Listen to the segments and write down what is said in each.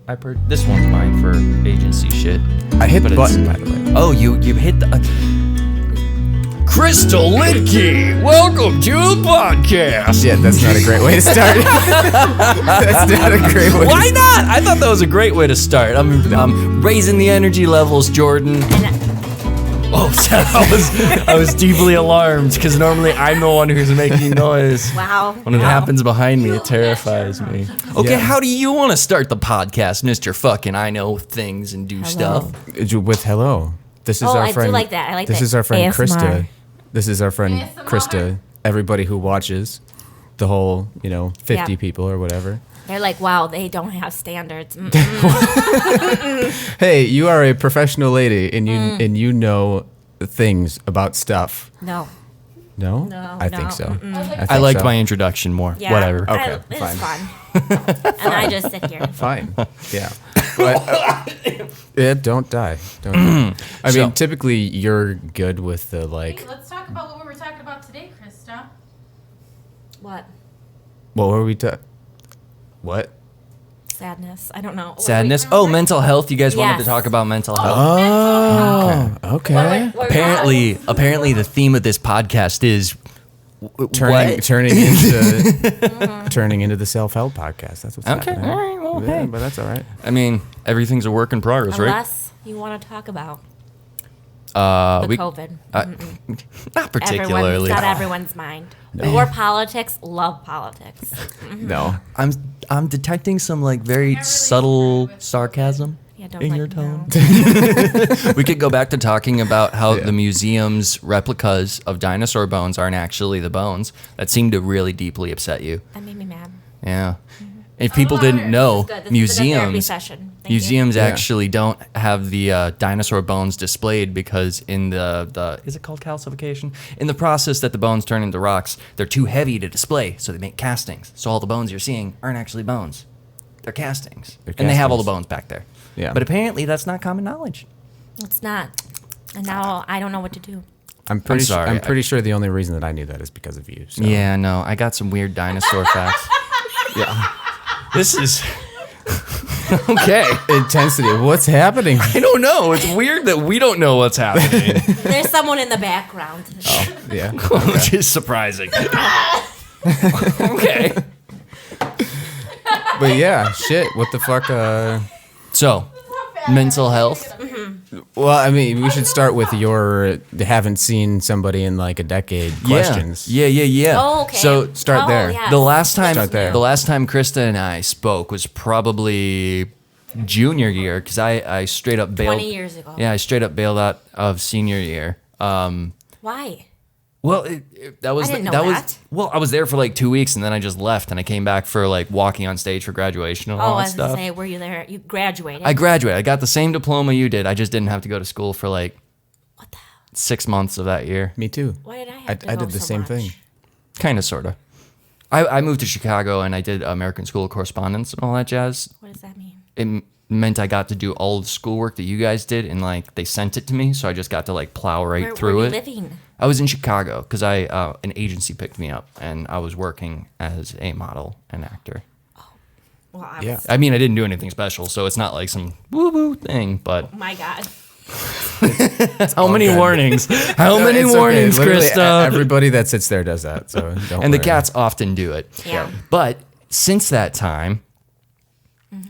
This one's mine for agency shit. I hit the button, by the way. Oh, you hit the... Krista Lipke, welcome to the podcast. Yeah, that's not a great way to start. That's not a great way. Why not? I thought that was a great way to start. I'm raising the energy levels, Jordan. Oh, I was deeply alarmed because normally I'm the one who's making noise. Wow. When it happens behind me, it terrifies me. Okay, Yeah. How do you want to start the podcast, Mr. Fucking I know things and do stuff? With hello. This is our I friend. do like that. I like this that. Is our friend ASMR. Krista. This is our friend ASMR. Krista. Everybody who watches, the whole 50 Yeah. people or whatever. They're like, wow, they don't have standards. Hey, you are a professional lady, and you know things about stuff. No. No? No, I no, think so. I liked my introduction more. Yeah. Whatever. Okay, It's fine. fun. And I just sit here. Fine. Yeah. But, yeah, don't die. Don't die. I mean, typically you're good with the Hey, let's talk about what we were talking about today, Krista. What? What were we What? Sadness. I don't know. What Sadness. were we- Mental health. You guys wanted to Yes. talk about mental health. Oh, okay. What- Apparently, the theme of this podcast is Turning into turning into the self-help podcast. That's what's Okay, happening. all right, well, Yeah, hey. but that's all right. I mean, everything's a work in progress, right? Unless you want to talk about the COVID. Not particularly. It's not everyone's mind. Or politics. Love politics. No. I'm detecting some like very subtle sarcasm Yeah, don't in like your tone. no. We could go back to talking about how Yeah. the museum's replicas of dinosaur bones aren't actually the bones. That seemed to really deeply upset you. That made me mad. Yeah. If people didn't know, This is good. This is a good therapy museums session. Thank museums Yeah. actually don't have the dinosaur bones displayed because in the is it called calcification? In the process that the bones turn into rocks, they're too heavy to display, so they make castings. So all the bones you're seeing aren't actually bones. They're castings. And they have all the castings. bones back there. Yeah. But apparently that's not common knowledge. you. It's not. And now I don't know what to do. I'm pretty sorry. I'm pretty sure the only reason that I knew that is because of you. So. Yeah, no, I got some weird dinosaur facts. Yeah. This is okay. Intensity. What's happening? I don't know. It's weird that we don't know what's happening. There's someone in the background. Yeah. Which is surprising. Okay. But yeah, shit. What the fuck? So, mental health. Well, I mean, we should start with your haven't seen somebody in like a decade questions. Yeah. Oh, okay. So start there. Yes. the last time Start there. the last time Krista and I spoke was probably junior year because I straight up bailed 20 years ago. Yeah, I straight up bailed out of senior year. Why? Well, that was I didn't know that was that. well, I was there for like 2 weeks and then I just left and I came back for like walking on stage for graduation and Oh, all I that was going stuff. to say, were you there? You graduated. I graduated. I got the same diploma you did. I just didn't have to go to school for like What the hell? 6 months of that year. Me too. Why did I have to I go did the so same much? thing. Kind of, sort of. I moved to Chicago and I did American School of Correspondence and all that jazz. What does that mean? It meant I got to do all the schoolwork that you guys did and like they sent it to me, so I just got to like plow right Where through were you it. living? I was in Chicago because an agency picked me up and I was working as a model and actor. Well, I Yeah. was, I mean, I didn't do anything special, so it's not like some woo-woo thing, but oh my God. how many warnings? How many It's okay. warnings, Literally, Krista? everybody that sits there does that. So don't And the worry. cats often do it. Yeah. But since that time,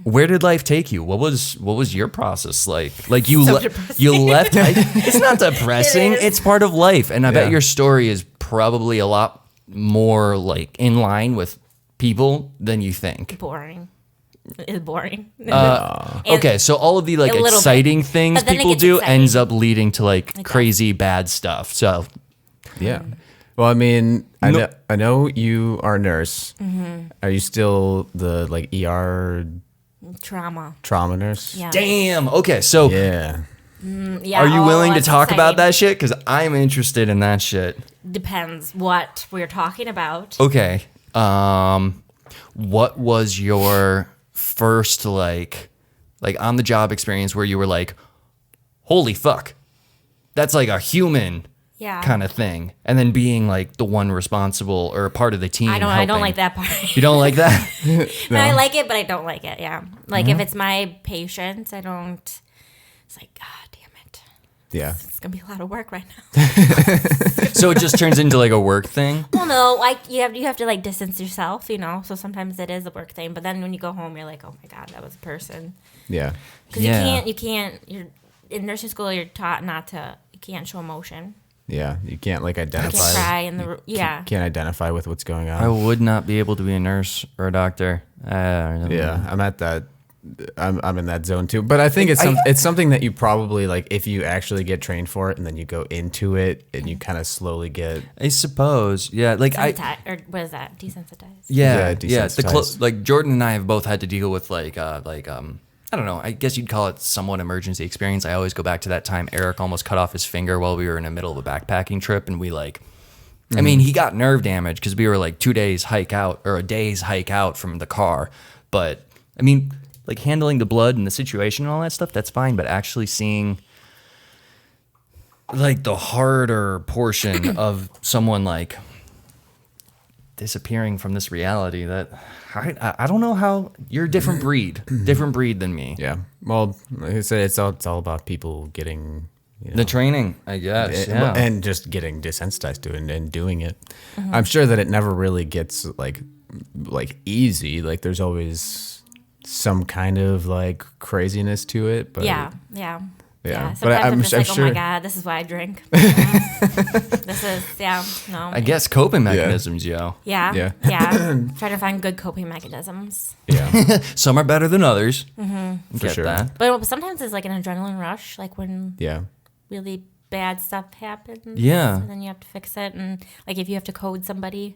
where did life take you? What was your process like? Like you So you left. It's not depressing. It is. It's part of life, and I bet Yeah. your story is probably a lot more like in line with people than you think. Boring. It's boring. Okay, so all of the like A little bit. exciting things But then it people gets do exciting. ends up leading to like does. crazy bad stuff. So Yeah. Well, I mean, I know you are a nurse. Mm-hmm. Are you still the like ER Trauma. trauma nurse? Yeah. damn. Okay, so Yeah. Yeah. are you oh, willing to that's talk about exciting. that shit? Because I'm interested in that shit. Depends what we're talking about. Okay. What was your first like on the job experience where you were like, holy fuck, that's like a human Yeah. kind of thing, and then being like the one responsible or a part of the team. I don't helping. like that part. You don't like that? I like it, but I don't like it. Yeah. Like if it's my patients, I don't. It's like, God damn it. Yeah. It's gonna be a lot of work right now. So it just turns into like a work thing. Well, no, like you have to like distance yourself, So sometimes it is a work thing, but then when you go home, you're like, oh my God, that was a person. Yeah. Because Yeah. you can't. You're in nursing school. You're taught not to. You can't show emotion. Yeah. You can't like You identify. can't cry in the yeah. Can't identify with what's going on. I would not be able to be a nurse or a doctor. Yeah, I'm at that. I'm in that zone too. But I think it's something that you probably like if you actually get trained for it and then you go into it and you kind of slowly get. I suppose. Yeah. Like Or what is that? Desensitized. Yeah. Desensitized. Like Jordan and I have both had to deal with I don't know. I guess you'd call it somewhat emergency experience. I always go back to that time Eric almost cut off his finger while we were in the middle of a backpacking trip, and we I mean, he got nerve damage because we were like a day's hike out from the car. But I mean, like handling the blood and the situation and all that stuff, that's fine. But actually seeing like the harder portion of someone like disappearing from this reality, that I don't know how you're a different breed than me. Yeah. Well, like I said, it's all about people getting. The training, I guess, and just getting desensitized to it and doing it. I'm sure that it never really gets like easy. Like there's always some kind of like craziness to it. But Yeah. But Sometimes I'm just I'm like, sure. oh my God, this is why I drink. This is, no. I guess coping mechanisms, yo. Yeah. Trying to find good coping mechanisms. Yeah. Some are better than others. For Get sure. that. But sometimes it's like an adrenaline rush, like when Yeah. really bad stuff happens. Yeah. And then you have to fix it. And like if you have to code somebody,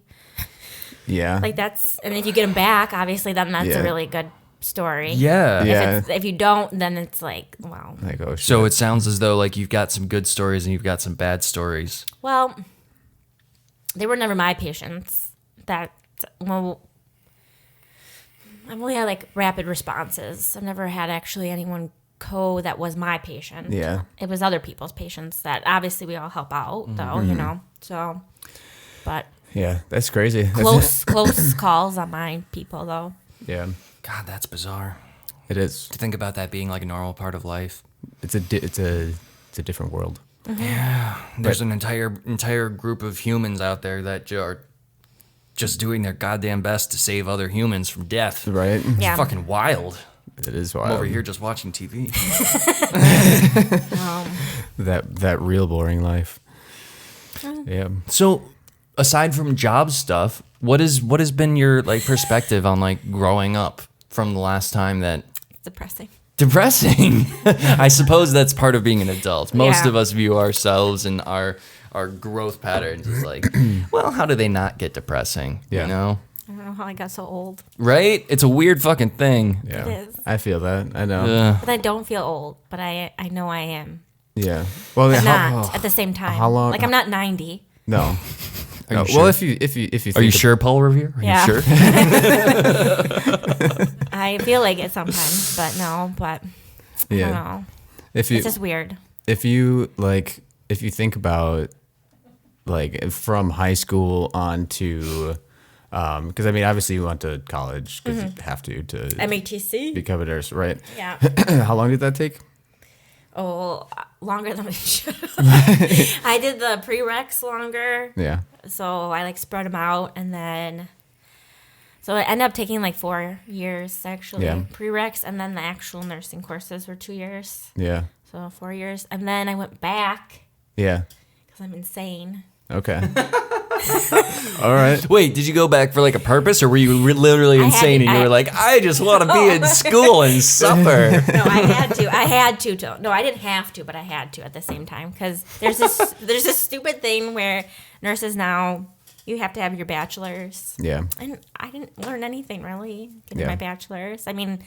Yeah. like and if you get them back, obviously then that's Yeah. a really good story. Yeah. Yeah. If you don't, then it's like, wow. Like oh shit. So it sounds as though like you've got some good stories and you've got some bad stories. Well, they were never my patients. I've only had like rapid responses. I've never had actually anyone that was my patient. Yeah. It was other people's patients that obviously we all help out though, So, but Yeah, that's crazy. close calls on my people though. Yeah. God, that's bizarre. It is. To think about that being like a normal part of life. It's a different world. Yeah. There's an entire group of humans out there that are just doing their goddamn best to save other humans from death. Right? Yeah. It's fucking wild. It is I'm wild. over here just watching TV. That real boring life. Yeah. So, aside from job stuff, what has been your like perspective on like growing up from the last time that It's depressing. depressing? I suppose that's part of being an adult. Most Yeah. of us view ourselves and our growth patterns as like, well, how do they not get depressing? Yeah. You know? I don't know how I got so old. Right? It's a weird fucking thing. Yeah. It is. I feel that. I know. But I don't feel old, but I know I am. Yeah. Well, But how, not at the same time. how long- Like I'm not 90. no. Are No. you Well, sure? if you Are think you sure, Paul Revere? Are Yeah. you sure? I feel like it sometimes, but no, but I don't Yeah. know. If you It's just weird. if you think about like from high school on to because I mean obviously you went to college because you have to MATC? become a nurse, right? Yeah. How long did that take? Oh, longer than I should. I did the prereqs longer, Yeah. so I like spread them out, and then so it ended up taking like 4 years actually. Yeah. Prereqs, and then the actual nursing courses were 2 years, Yeah. so 4 years, and then I went back Yeah. because I'm insane. Okay. All right. Wait, did you go back for like a purpose, or were you literally I had insane to- and you I- were like, I just want to be in school and suffer? No, I had to. No, I didn't have to, but I had to at the same time because there's this stupid thing where nurses now you have to have your bachelor's. Yeah. And I didn't learn anything really getting Yeah. my bachelor's. I mean,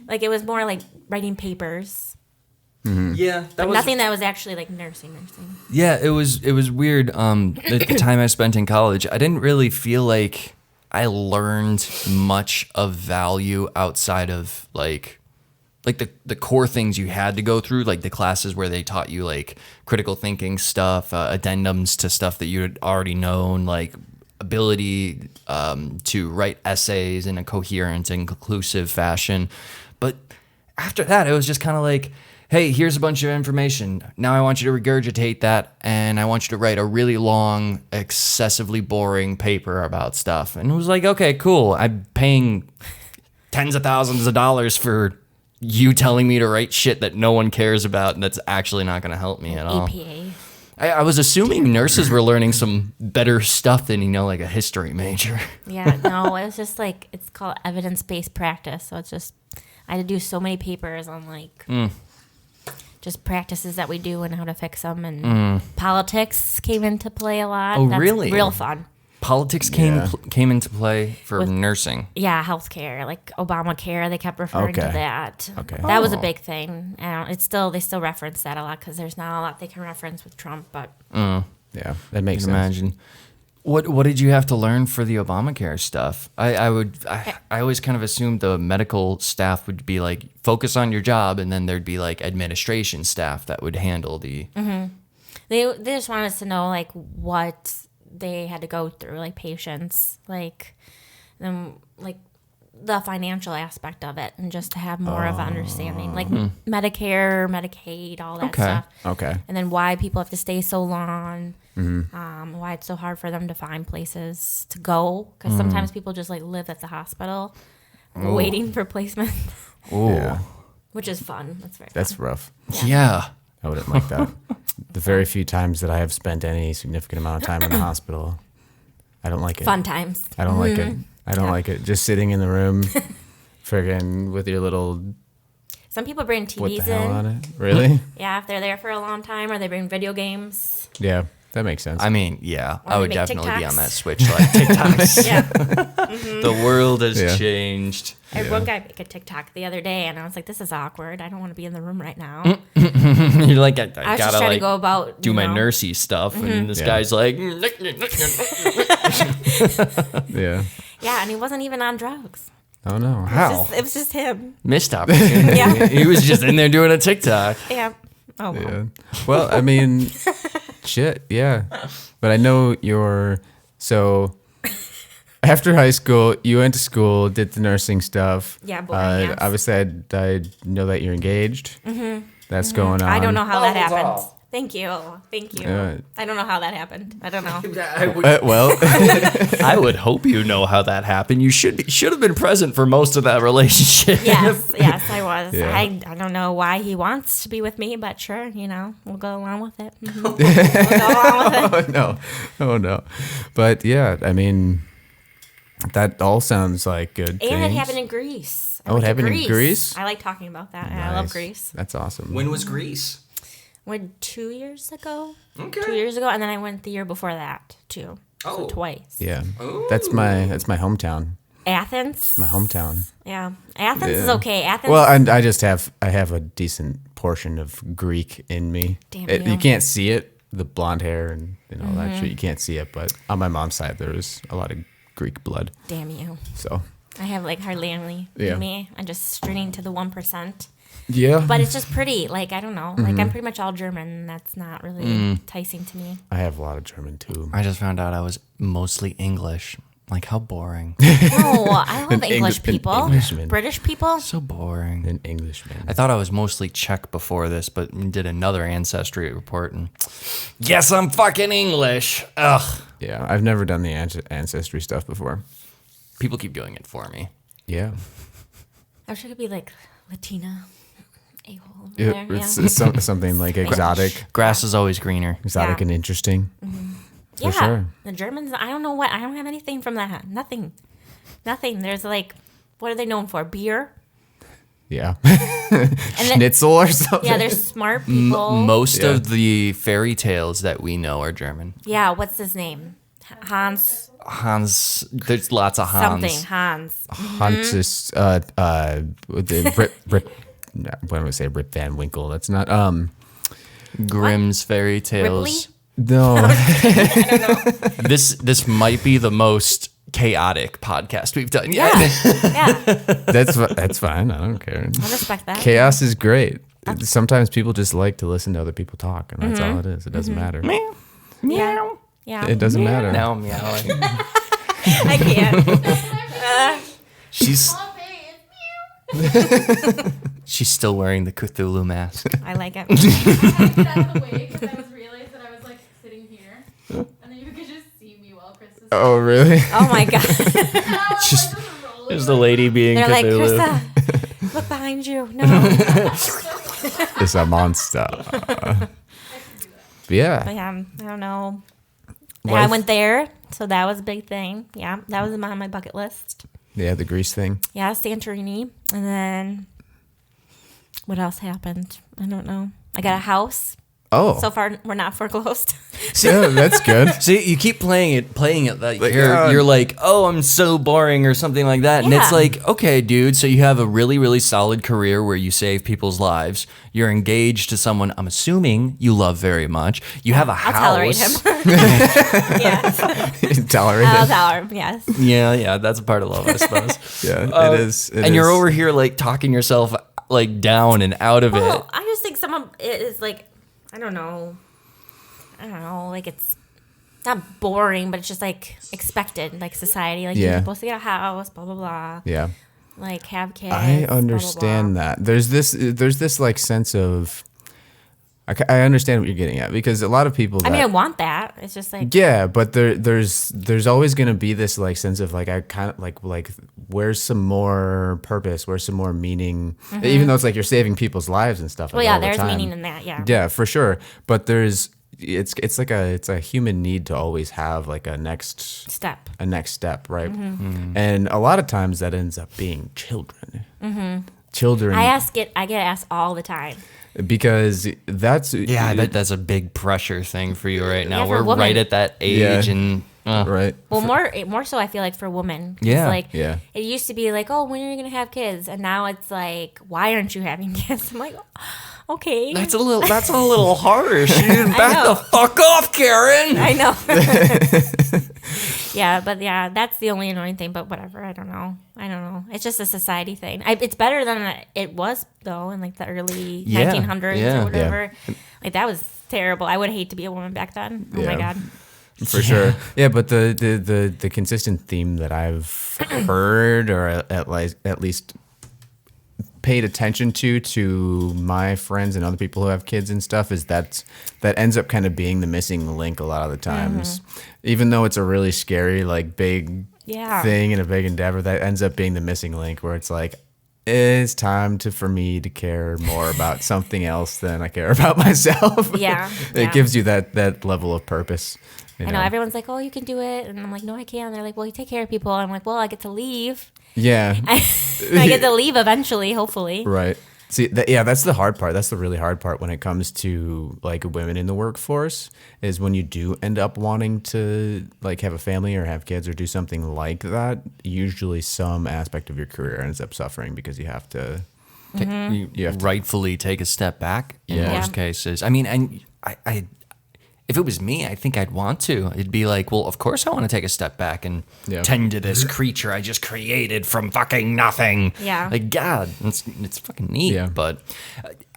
like it was more like writing papers. Yeah, that was Nothing that was actually like nursing. Yeah, it was weird. The time I spent in college, I didn't really feel like I learned much of value outside of like like the core things you had to go through, like the classes where they taught you like critical thinking stuff, addendums to stuff that you had already known, like ability to write essays in a coherent and conclusive fashion. But after that, it was just kind of like, hey, here's a bunch of information. Now I want you to regurgitate that, and I want you to write a really long, excessively boring paper about stuff. And it was like, okay, cool. I'm paying tens of thousands of dollars for you telling me to write shit that no one cares about and that's actually not going to help me at all. APA. I was assuming nurses were learning some better stuff than, like a history major. Yeah, no, it was just like, it's called evidence-based practice. So it's just, I had to do so many papers on like just practices that we do and how to fix them. And politics came into play a lot. Oh, That's really? real fun. Politics came into play for nursing. Yeah, healthcare, like Obamacare, they kept referring to that. Okay. That was a big thing. And they still reference that a lot because there's not a lot they can reference with Trump. But Yeah, that makes sense. Imagine. What did you have to learn for the Obamacare stuff? I always kind of assumed the medical staff would be like, focus on your job, and then thered be like administration staff that would handle the. they just wanted us to know like what they had to go through, like patients, like the financial aspect of it, and just to have more of an understanding, like Medicare, Medicaid, all that stuff. Okay. And then why people have to stay so long, why it's so hard for them to find places to go, because sometimes people just like live at the hospital waiting for placement, Yeah. which is fun. That's very That's fun. rough. Yeah. I wouldn't like that. The very few times that I have spent any significant amount of time in the hospital, I don't like it. Fun times. I don't like it. I don't like it. Just sitting in the room, friggin' with your little Some people bring what the TVs hell on in. it. Really? Yeah, if they're there for a long time, or they bring video games. Yeah, that makes sense. I mean, yeah, Or I they would make definitely be TikToks. on that switch. Like TikToks. Yeah. The world has Yeah. changed. I had Yeah. one guy make a TikTok the other day, and I was like, "This is awkward. I don't want to be in the room right now." You're like, I I was gotta just trying like to go about do you my know, nursey stuff, and this Yeah. guy's like, yeah. Yeah, and he wasn't even on drugs. Oh no. how It was just him. missed opportunity. Yeah. He was just in there doing a TikTok. Yeah. Oh, well. Yeah. Well, I mean, shit. Yeah. But I know so. After high school, you went to school, did the nursing stuff. Yeah, boring ass. Obviously, I know that you're engaged. That's going on. I don't know how that Mazel happened. tov. Thank you. Thank you. Yeah. I don't know how that happened. I don't know. Well, I would hope you know how that happened. You should have been present for most of that relationship. Yes, I was. Yeah. I don't know why he wants to be with me, but sure, we'll go along with it. We'll go along with it. oh no. But yeah, I mean, that all sounds like good And things. it happened in Greece. I Oh, it went to happened in Greece? I like talking about that. I love Nice. Greece. That's awesome. When was Greece? Went 2 years ago. Okay. 2 years ago, and then I went the year before that too. Oh. So twice. Yeah, that's my hometown. Athens. My hometown. Yeah, Athens is Yeah. okay. Athens. Well, and I have a decent portion of Greek in me. Damn You you. can't see it, the blonde hair and all Mm-hmm. that shit. You can't see it, but on my mom's side, there was a lot of Greek blood. Damn you. So I have like hardly any Yeah. in me. I'm just straining to the 1%. yeah, But it's just pretty. Like, I don't know. Like, I'm pretty much all German. And that's not really enticing to me. I have a lot of German too. I just found out I was mostly English. Like, how boring. No, I love An English an people. Englishman. British people. So boring. An Englishman. I thought I was mostly Czech before this, but did another ancestry report, and yes, I'm fucking English. Ugh. Yeah, I've never done the ancestry stuff before. People keep doing it for me. Yeah, I wish I could be like Latina. A-hole over It- there. it's, Yeah. it's something like exotic, Grass is always greener. exotic Yeah. and interesting. Yeah, sure. the Germans. I don't know what. I don't have anything from that. Nothing. There's like, what are they known for? Beer. Yeah, And then, schnitzel or something. yeah, they're smart people. Most Yeah. of the fairy tales that we know are German. Yeah, what's his name? Hans Hans, there's lots of Hans. something. Hans. Hans is the Rip. No, what am I say? Rip Van Winkle. That's not Grimm's fairy tales. Ripley? no. This might be the most chaotic podcast we've done yet. Yeah. That's fine. I don't care. I respect that. Chaos is great. Sometimes people just like to listen to other people talk, and that's all it is. It doesn't matter. Yeah. Yeah. It doesn't matter. Now I'm meowing. I can't. She's Oh, hey, it's meow. she's still wearing the Cthulhu mask. I like it. I had it out of the way because I was realized that I was like sitting here, and then you could just see me while Chris was. Oh, really? Oh my god. Just- There's the lady being They're like, Cthulhu. Krista, look behind you. No. It's a monster. But Yeah. yeah, I don't know. What Yeah, I if- went there, so that was a big thing. Yeah, that was on my bucket list. Yeah, the Greece thing. Yeah, Santorini, and then what else happened? I don't know. I got a house. Oh, So far, we're not foreclosed. yeah, that's good. See, you keep playing it like Like, you're like, oh, I'm so boring or something like that. And it's Yeah. like, okay, dude, so you have a really, really solid career where you save people's lives. You're engaged to someone I'm assuming you love very much. You have a I'll house. tolerate him. yes, Tolerate I'll it. tolerate him. Yes. Yeah, that's a part of love, I suppose. Yeah, it is. And you're over here like talking yourself like down and out of it. Well, I just think some of it is like, I don't know, like it's not boring, but it's just like expected, like society, like Yeah. you're supposed to get a house, blah blah blah, Yeah. like have kids. I understand that. There's this like sense of, I understand what you're getting at, because a lot of people. I mean, I want that. It's just like, Yeah, but there's always going to be this like sense of like, I kind of like where's some more purpose, where's some more meaning, even though it's like you're saving people's lives and stuff. well, like, yeah, all the there's time. meaning in that. Yeah. Yeah, for sure. But it's like it's a human need to always have like a next Step. step, right? Mm-hmm. And a lot of times that ends up being children. Children, I get asked all the time. because that's Yeah, I bet that's a big pressure thing for you right now. Yeah, for a We're woman. right at that age, Yeah. and right. Well, more so, I feel like for women. It's Yeah, like, yeah. It used to be like, oh, when are you gonna have kids? And now it's like, why aren't you having kids? I'm like, okay. that's a little harsh. Back know. the fuck off, Karen. I know. Yeah, but yeah, that's the only annoying thing. But whatever, I don't know. It's just a society thing. It's better than it was though in like the early Yeah, 1900s yeah. or whatever. Like that was terrible. I would hate to be a woman back then. Oh my Yeah. god. For sure. Yeah, but the consistent theme that I've heard, or at least paid attention to my friends and other people who have kids and stuff, is that ends up kind of being the missing link a lot of the times. Even though it's a really scary, like big Yeah. thing and a big endeavor, that ends up being the missing link, where it's like, it's time for me to care more about something else than I care about myself. Yeah, It yeah. gives you that level of purpose. You I know everyone's like, oh, you can do it, and I'm like, no, I can't. They're like, well, you take care of people. I'm like, well, I get to leave. Yeah. I get to leave eventually, hopefully. Right. See, that's the hard part. That's the really hard part when it comes to like women in the workforce, is when you do end up wanting to like have a family or have kids or do something like that. Usually, some aspect of your career ends up suffering because you have to. You have to. Rightfully take a step back in Yeah. most cases. I mean, and I if it was me, I think I'd want to. It'd be like, well, of course I want to take a step back and Yeah. tend to this creature I just created from fucking nothing. Yeah. Like, God, it's fucking neat. Yeah. But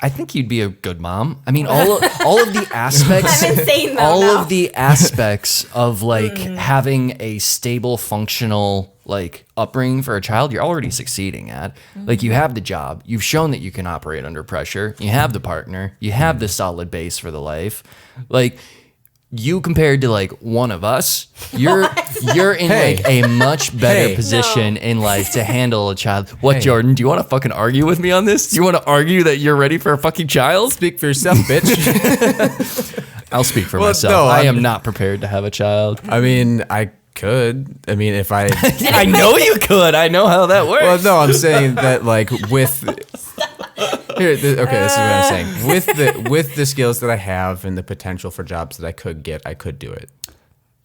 I think you'd be a good mom. I mean, all of the aspects, I'm insane, though, all now. of the aspects of like having a stable, functional like upbringing for a child, you're already succeeding at. Like, you have the job, you've shown that you can operate under pressure, you have the partner, you have the solid base for the life. Like, you compared to like one of us, you're in Hey. like a much better Hey. position No. in life to handle a child. What, Hey. Jordan? Do you want to fucking argue with me on this? Do you want to argue that you're ready for a fucking child? Speak for yourself, bitch. I'll speak for Well, myself. no, I I'm- am not prepared to have a child. I mean, I could. I mean, if I. I know you could. I know how that works. Well, no, I'm saying that like with. Here, this is what I'm saying. With the skills that I have and the potential for jobs that I could get, I could do it.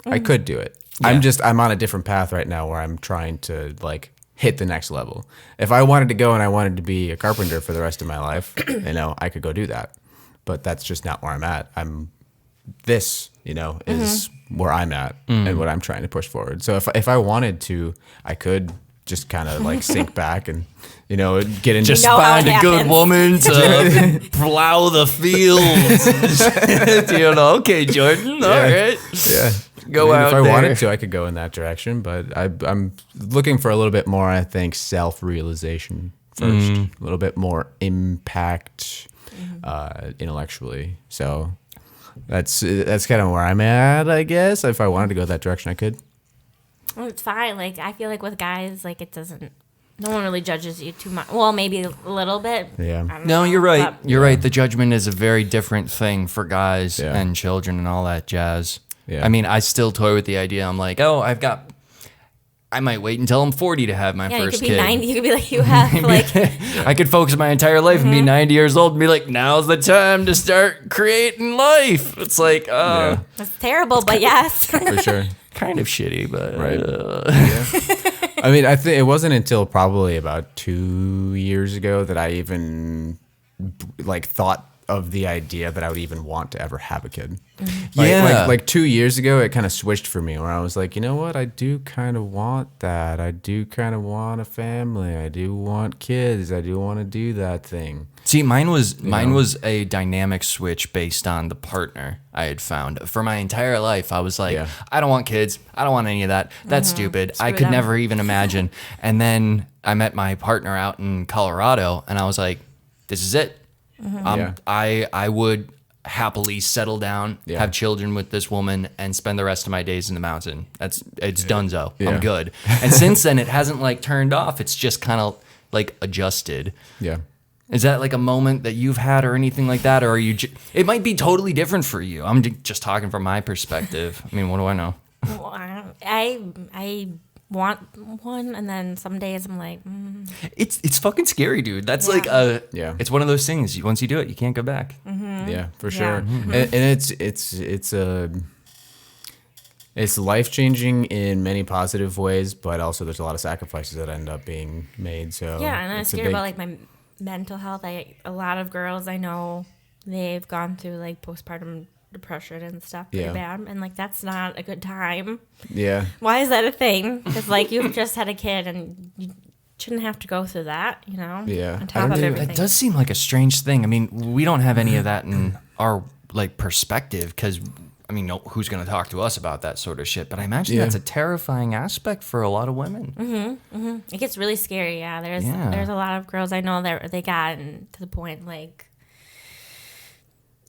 I could do it. I'm on a different path right now where I'm trying to like hit the next level. If I wanted to go and I wanted to be a carpenter for the rest of my life, I could go do that. But that's just not where I'm at. I'm this, is where I'm at and what I'm trying to push forward. So if I wanted to, I could just kind of like sink back and, get into Just know how find it a good happens. woman to plow the fields. Okay, Jordan. All right. Yeah. Go out if I there. wanted to, I could go in that direction, but I'm looking for a little bit more, I think, self-realization first, a little bit more impact intellectually. So that's kind of where I'm at, I guess. If I wanted to go that direction, I could. Well, it's fine. Like, I feel like with guys, like, it doesn't, no one really judges you too much. Well, maybe a little bit. Yeah. I don't No, know, you're right. but- You're right. The judgment is a very different thing for guys Yeah. and children and all that jazz. Yeah. I mean, I still toy with the idea. I'm like, I might wait until I'm 40 to have my Yeah, you first could be kid. 90. You could be like, you have, like, I could focus my entire life Mm-hmm. and be 90 years old and be like, now's the time to start creating life. It's like, it's terrible, but yes. For sure. kind of shitty, but Right. I mean, I think it wasn't until probably about 2 years ago that I even like thought of the idea that I would even want to ever have a kid. Yeah. Like 2 years ago, it kind of switched for me where I was like, you know what? I do kind of want that. I do kind of want a family. I do want kids. I do want to do that thing. See, mine was a dynamic switch based on the partner I had found. For my entire life, I was like, Yeah. I don't want kids. I don't want any of that. That's stupid. I Screw could them. never even imagine. And then I met my partner out in Colorado, and I was like, this is it. Yeah. I would happily settle down, Yeah. have children with this woman, and spend the rest of my days in the mountain. It's donezo. Yeah. I'm good. And since then, it hasn't like turned off. It's just kind of like adjusted. Yeah. Is that like a moment that you've had or anything like that? Or are you, it might be totally different for you. I'm just talking from my perspective. I mean, what do I know? Well, I want one, and then some days I'm like, It's fucking scary, dude. That's Yeah. like Yeah. it's one of those things. Once you do it, you can't go back. Yeah, for Yeah. sure. And it's life changing in many positive ways, but also there's a lot of sacrifices that end up being made. So yeah, and I'm it's a scared big- about like my mental health. A lot of girls I know, they've gone through like postpartum depression and stuff pretty Yeah. bad, and like that's not a good time. Yeah, Why is that a thing? Because like you've just had a kid and you shouldn't have to go through that, you know? Yeah. On I top don't of know. everything. That does seem like a strange thing. I mean, we don't have any of that in our like perspective because I mean, who's going to talk to us about that sort of shit? But I imagine Yeah. that's a terrifying aspect for a lot of women. It gets really scary. Yeah, there's a lot of girls I know that they gotten to the point like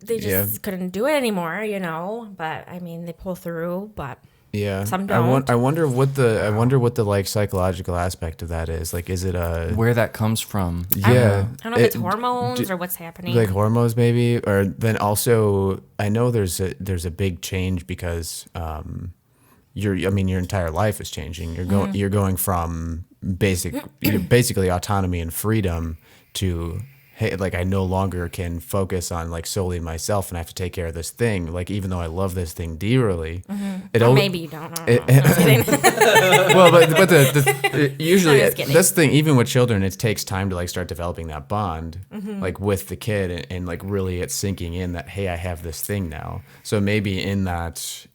they just Yeah. couldn't do it anymore, you know. But I mean, they pull through. But yeah. Some I don't. wonder what the like psychological aspect of that is. Like, is it a Where that comes from. yeah? I don't know if it's hormones or what's happening. Like hormones maybe, or then also I know there's a big change because your entire life is changing. You're going from basically autonomy and freedom to hey, like I no longer can focus on like solely myself and I have to take care of this thing. Like even though I love this thing dearly, or maybe you don't. I don't know. I'm just kidding. well, but the usually I'm just kidding. that's the thing. Even with children, it takes time to like start developing that bond, like with the kid, and like really it's sinking in that hey, I have this thing now. So maybe in that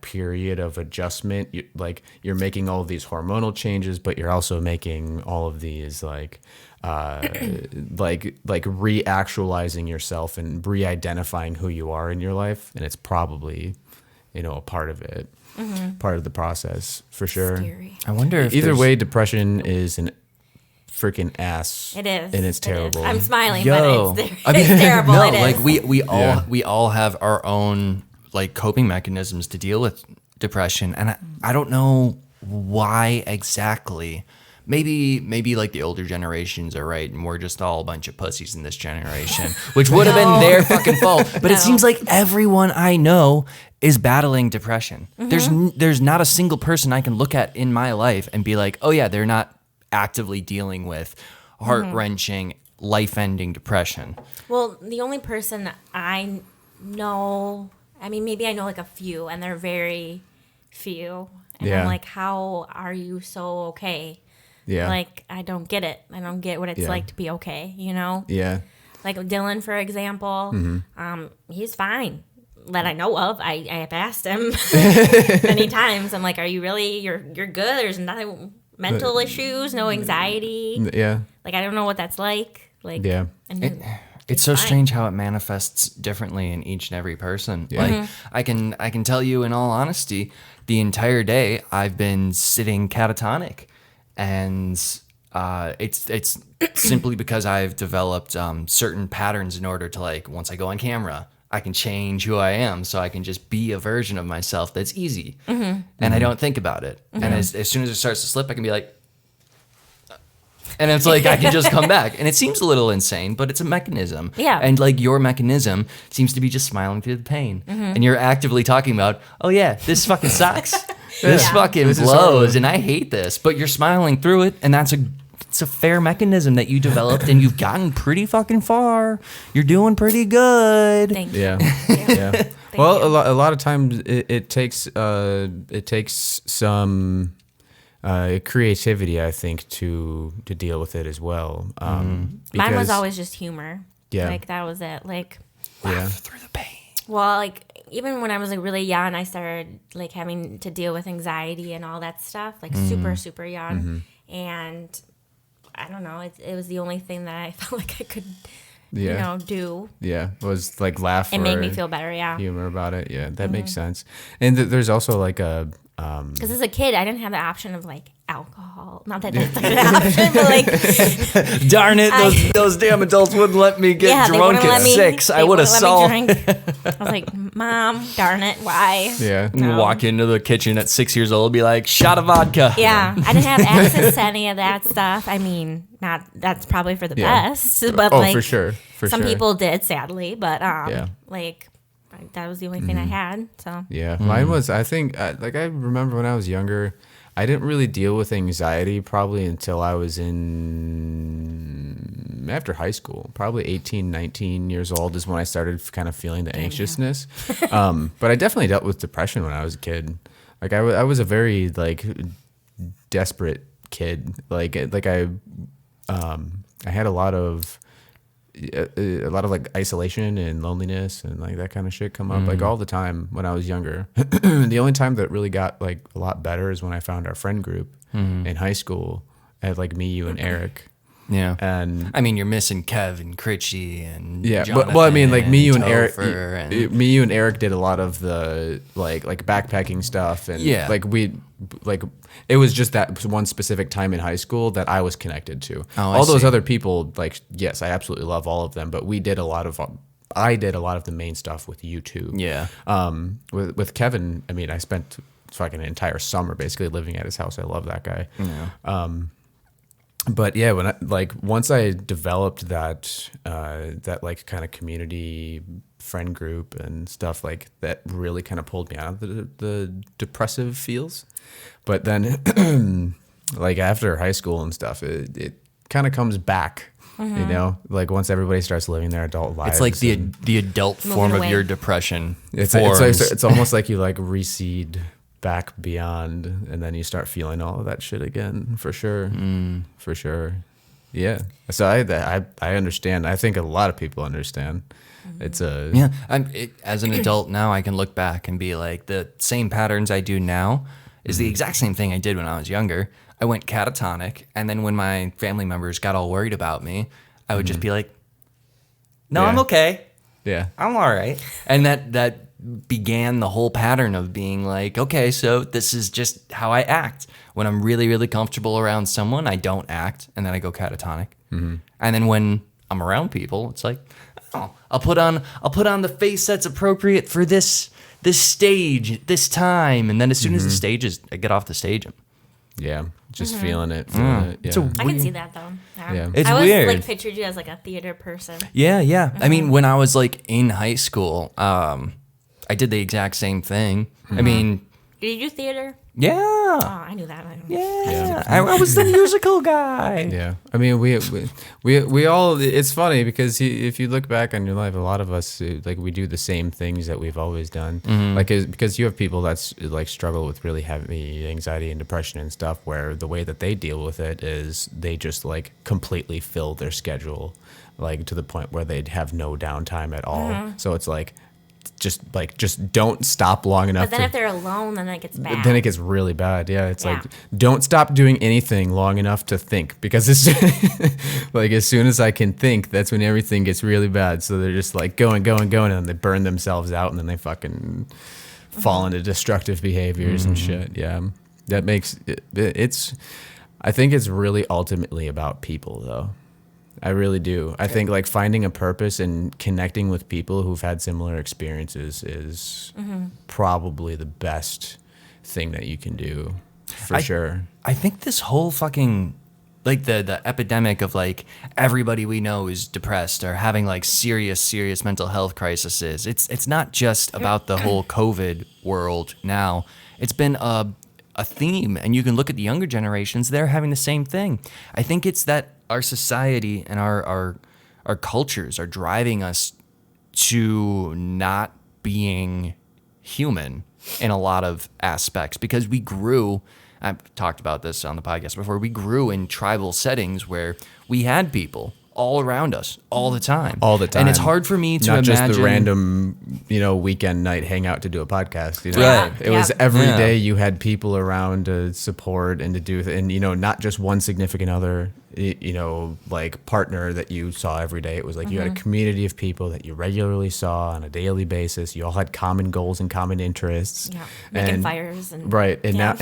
period of adjustment, you're making all of these hormonal changes, but you're also making all of these like re-actualizing yourself and re-identifying who you are in your life, and it's probably a part of it, part of the process for sure. Scary. I wonder if Either there's- way, depression is an freaking ass. It is. and it's It is. terrible. I'm smiling, Yo, but it's terrible. No, it is. like we Yeah. all have our own like coping mechanisms to deal with depression, and I don't know why exactly. Maybe like the older generations are right, and we're just all a bunch of pussies in this generation, which would have been their fucking fault. But it No. seems like everyone I know is battling depression. There's not a single person I can look at in my life and be like, oh yeah, they're not actively dealing with heart-wrenching, life-ending depression. Well, the only person I know, I mean, maybe I know like a few, and they're very few. And Yeah. I'm like, how are you so okay? yeah, Like, I don't get it. I don't get what it's Yeah. like to be okay, you know? yeah. Like Dylan, for example, he's fine. That I know of. I have asked him many times. I'm like, are you really, you're good? There's nothing, mental issues, no anxiety. Yeah. Like, I don't know what that's like. Like, Yeah. and It's so fine. strange how it manifests differently in each and every person. Yeah. Like I can tell you in all honesty, the entire day I've been sitting catatonic, and it's simply because I've developed certain patterns in order to, like, once I go on camera, I can change who I am, so I can just be a version of myself that's easy, and I don't think about it. And as soon as it starts to slip, I can be like. And it's like I can just come back. And it seems a little insane, but it's a mechanism. Yeah. And like your mechanism seems to be just smiling through the pain. And you're actively talking about, oh yeah, this fucking sucks. This Yeah. fucking This is blows horrible. and I hate this. But you're smiling through it, and it's a fair mechanism that you developed, and you've gotten pretty fucking far. You're doing pretty good. Thank you. Yeah. Yeah. Yeah. Well, you. a lot of times it takes some creativity, I think, to deal with it as well. Mine was because- always just humor. Yeah. Like, that was it. Like, Yeah. Through the pain. well, like, even when I was like really young, I started like having to deal with anxiety and all that stuff, like super, super young. And I don't know, it was the only thing that I felt like I could, Yeah. you know, do. Yeah. Was like laugh It or made me feel better, yeah. humor about it. Yeah. That makes sense. And there's also like a, Because as a kid, I didn't have the option of like alcohol. Not that that's like an option, but like, Darn it, those damn adults wouldn't let me get yeah, they drunk wouldn't at let me. 6. I they would have wouldn't let me saw. drink. I was like, Mom, darn it, why? yeah. No. Walk into the kitchen at 6 years old, be like, shot of vodka. Yeah, I didn't have access to any of that stuff. I mean, not that's probably for the Yeah. best, but Oh, like for sure. For some sure. people did, sadly, but Yeah. like that was the only thing I had. So Yeah, mine was. I think, like, I remember when I was younger, I didn't really deal with anxiety probably until I was after high school. Probably 18, 19 years old is when I started kind of feeling the anxiousness. But I definitely dealt with depression when I was a kid. Like, I was a very like desperate kid. Like I had a lot of like isolation and loneliness and like that kind of shit come up like all the time when I was younger. The only time that really got like a lot better is when I found our friend group in high school. I had like me, you, and Eric. Yeah. And I mean, you're missing Kev and Critchy and yeah, but well, I mean, like me, you, and Eric, Topher and- me, you, and Eric did a lot of the like backpacking stuff, and Yeah. like it was just that one specific time in high school that I was connected to. Oh, I all those see. other people, like, yes, I absolutely love all of them, but I did a lot of the main stuff with you two. Yeah. With Kevin, I mean, I spent fucking an entire summer basically living at his house. I love that guy. Yeah. But yeah, once I developed that like kind of community friend group and stuff, like that really kind of pulled me out of the depressive feels. But then like after high school and stuff, it kind of comes back, you know, like once everybody starts living their adult lives. It's like and the adult Moving form of away. your depression. it's forms. it's almost like you like recede back beyond, and then you start feeling all of that shit again, for sure. For sure. Yeah. So I understand. I think a lot of people understand. It's a Yeah, as an adult now, I can look back and be like, the same patterns I do now is the exact same thing I did when I was younger. I went catatonic, and then when my family members got all worried about me, I would just be like, no, Yeah. I'm okay. yeah. I'm all right. And that began the whole pattern of being like, okay, so this is just how I act. When I'm really, really comfortable around someone, I don't act, and then I go catatonic. And then when I'm around people, it's like, oh, I'll put on the face that's appropriate for this stage, this time, and then as soon as the stage is, I get off the stage. Yeah. Just feeling it. Feeling it. Yeah. It's a I can see that though. Yeah. It's I was weird. like pictured you as like a theater person. Yeah, yeah. I mean, when I was like in high school, I did the exact same thing. I mean, Did you do theater? Yeah. Oh, I knew that. Yeah. I was the musical guy. Yeah, I mean, we all. It's funny because if you look back on your life, a lot of us like we do the same things that we've always done. Like because you have people that's like struggle with really heavy anxiety and depression and stuff, where the way that they deal with it is they just like completely fill their schedule, like to the point where they'd have no downtime at all. So it's like. Just don't stop long enough. But then if they're alone, then it gets bad. Then it gets really bad. Yeah, it's like don't stop doing anything long enough to think, because it's like as soon as I can think, that's when everything gets really bad. So they're just like going, and then they burn themselves out, and then they fucking fall into destructive behaviors and shit. Yeah, that makes it's. I think it's really ultimately about people, though. I really do. I think like finding a purpose and connecting with people who've had similar experiences is probably the best thing that you can do, for sure. I think this whole fucking like the epidemic of like everybody we know is depressed or having like serious mental health crises. It's not just about the whole COVID world now. It's been a theme, and you can look at the younger generations, they're having the same thing. I think it's that our society and our cultures are driving us to not being human in a lot of aspects, because we grew, I've talked about this on the podcast before, we grew in tribal settings where we had people all around us all the time. And it's hard for me to Not imagine. just the random, weekend night hangout to do a podcast. Right. It was every day you had people around to support and to do, and, not just one significant other, like partner that you saw every day. It was like you had a community of people that you regularly saw on a daily basis. You all had common goals and common interests. Yeah, making fires and right. And now,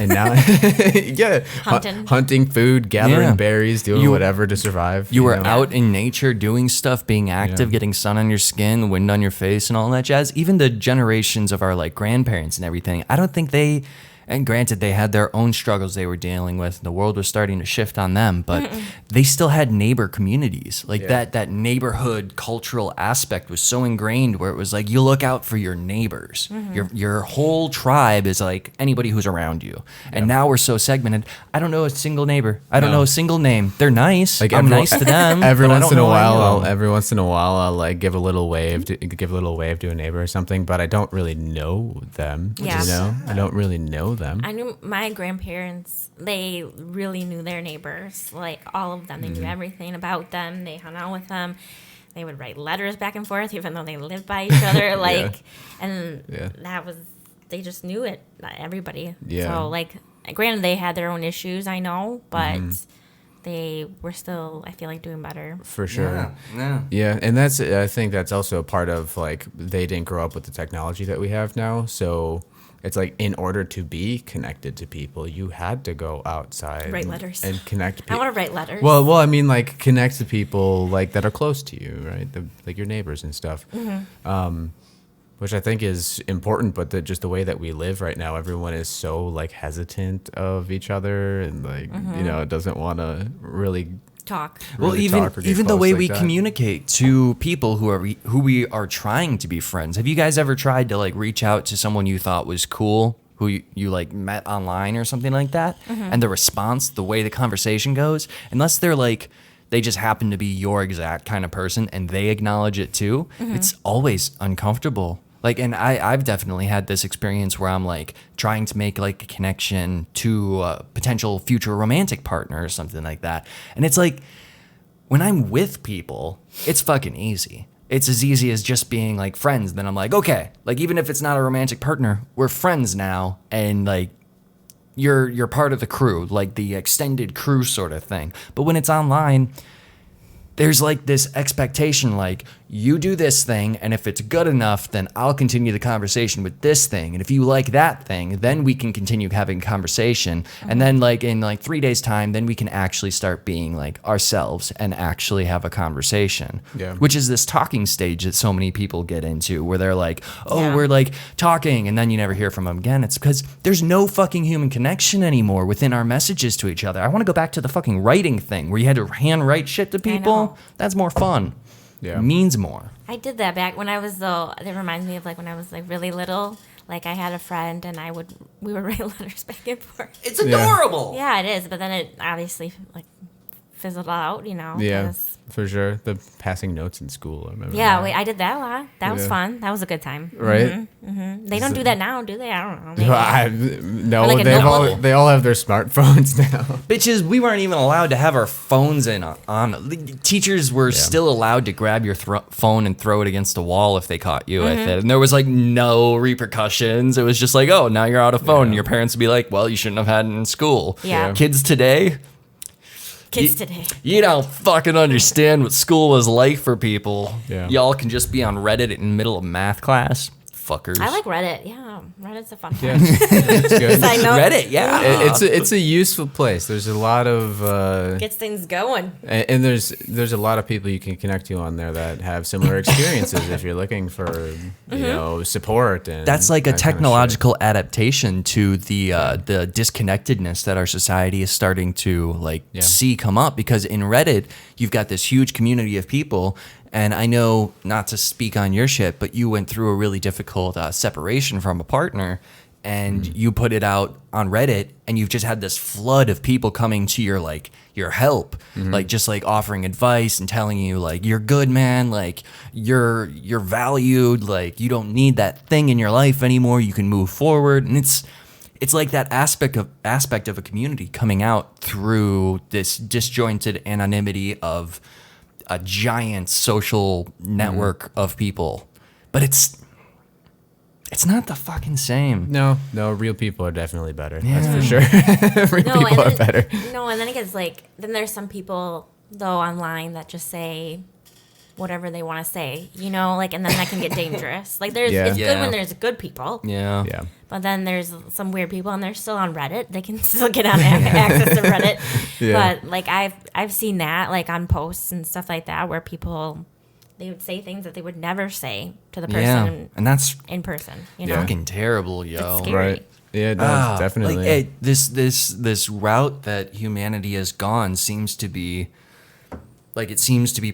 yeah, hunting food, gathering berries, doing whatever to survive. You were out in nature doing stuff, being active, getting sun on your skin, wind on your face, and all that jazz. Even the generations of our like grandparents and everything, I don't think they. And granted, they had their own struggles they were dealing with. The world was starting to shift on them, but they still had neighbor communities. Like that neighborhood cultural aspect was so ingrained, where it was like you look out for your neighbors. Your whole tribe is like anybody who's around you. And now we're so segmented. I don't know a single neighbor. I don't know a single name. They're nice. Like I'm nice to them. Every once in a while, I'll like give a little wave to a neighbor or something, but I don't really know them. Yeah. I don't really know them. I knew my grandparents, they really knew their neighbors, like all of them. They knew everything about them. They hung out with them. They would write letters back and forth, even though they lived by each other. That was, they just knew it, everybody. Yeah. So, like, granted, they had their own issues, I know, but they were still, I feel like, doing better. For sure. Yeah. And I think that's also a part of, like, they didn't grow up with the technology that we have now. So it's like, in order to be connected to people, you had to go outside. Write letters. And connect people. I want to write letters. Well, I mean, like, connect to people, like, that are close to you, right? Like your neighbors and stuff. Which I think is important, but just the way that we live right now, everyone is so, like, hesitant of each other and, like, doesn't want to really talk. Well, even the way we communicate to people who we are trying to be friends. Have you guys ever tried to like reach out to someone you thought was cool, who you like met online or something like that, and the response, the way the conversation goes, unless they're like they just happen to be your exact kind of person and they acknowledge it too, it's always uncomfortable. Like, and I've definitely had this experience where I'm like trying to make like a connection to a potential future romantic partner or something like that. And it's like, when I'm with people, it's fucking easy. It's as easy as just being like friends. Then I'm like, okay, like even if it's not a romantic partner, we're friends now. And like, you're part of the crew, like the extended crew sort of thing. But when it's online, there's like this expectation, like you do this thing, and if it's good enough, then I'll continue the conversation with this thing. And if you like that thing, then we can continue having conversation. And then like in like 3 days time, then we can actually start being like ourselves and actually have a conversation, which is this talking stage that so many people get into where they're like, we're like talking and then you never hear from them again. It's because there's no fucking human connection anymore within our messages to each other. I want to go back to the fucking writing thing where you had to handwrite shit to people. That's more fun. Means more. I did that back when I was that reminds me of like when I was like really little. Like I had a friend, and we would write letters back and forth. It's adorable. Yeah, it is. But then it obviously like fizzled out, Yeah, 'cause- for sure. The passing notes in school, I remember. Yeah, that. I did that a lot. That was Yeah. fun. That was a good time. Right? They don't do that now, do they? I don't know. Maybe. No, Like a notebook. they all have their smartphones now. Bitches, we weren't even allowed to have our phones on. Teachers were still allowed to grab your phone and throw it against a wall if they caught you with it. And there was like no repercussions. It was just like, oh, now you're out of phone. And your parents would be like, well, you shouldn't have had it in school. Yeah. Kids today, Kids today. you don't fucking understand what school was like for people. Yeah. Y'all can just be on Reddit in the middle of math class. Fuckers. I like Reddit. Yeah, Reddit's a fun Yeah, time. it's good. Side note. Reddit, yeah. It's a useful place. There's a lot of Gets things going. and there's a lot of people you can connect to on there that have similar experiences if you're looking for support. And That's like a that kind of shit. technological adaptation to the disconnectedness that our society is starting to see come up, because in Reddit you've got this huge community of people. And I know, not to speak on your shit, but you went through a really difficult separation from a partner, and you put it out on Reddit, and you've just had this flood of people coming to your help, just offering advice and telling you like, you're good, man, like you're valued, like you don't need that thing in your life anymore, you can move forward. And it's like that aspect of a community coming out through this disjointed anonymity of a giant social network of people. But it's not the fucking same. No, real people are definitely better. Yeah. That's for sure. Real people are better. No, and then it gets then there's some people though online that just say whatever they want to say, and then that can get dangerous. Like it's good when there's good people. Yeah. Yeah. But then there's some weird people, and they're still on Reddit. They can still get on access to Reddit. Yeah. But I've seen that on posts and stuff like that where people, they would say things that they would never say to the person And that's in person. fucking terrible, yo. It's scary. Right. Yeah, no, definitely. This route that humanity has gone seems to be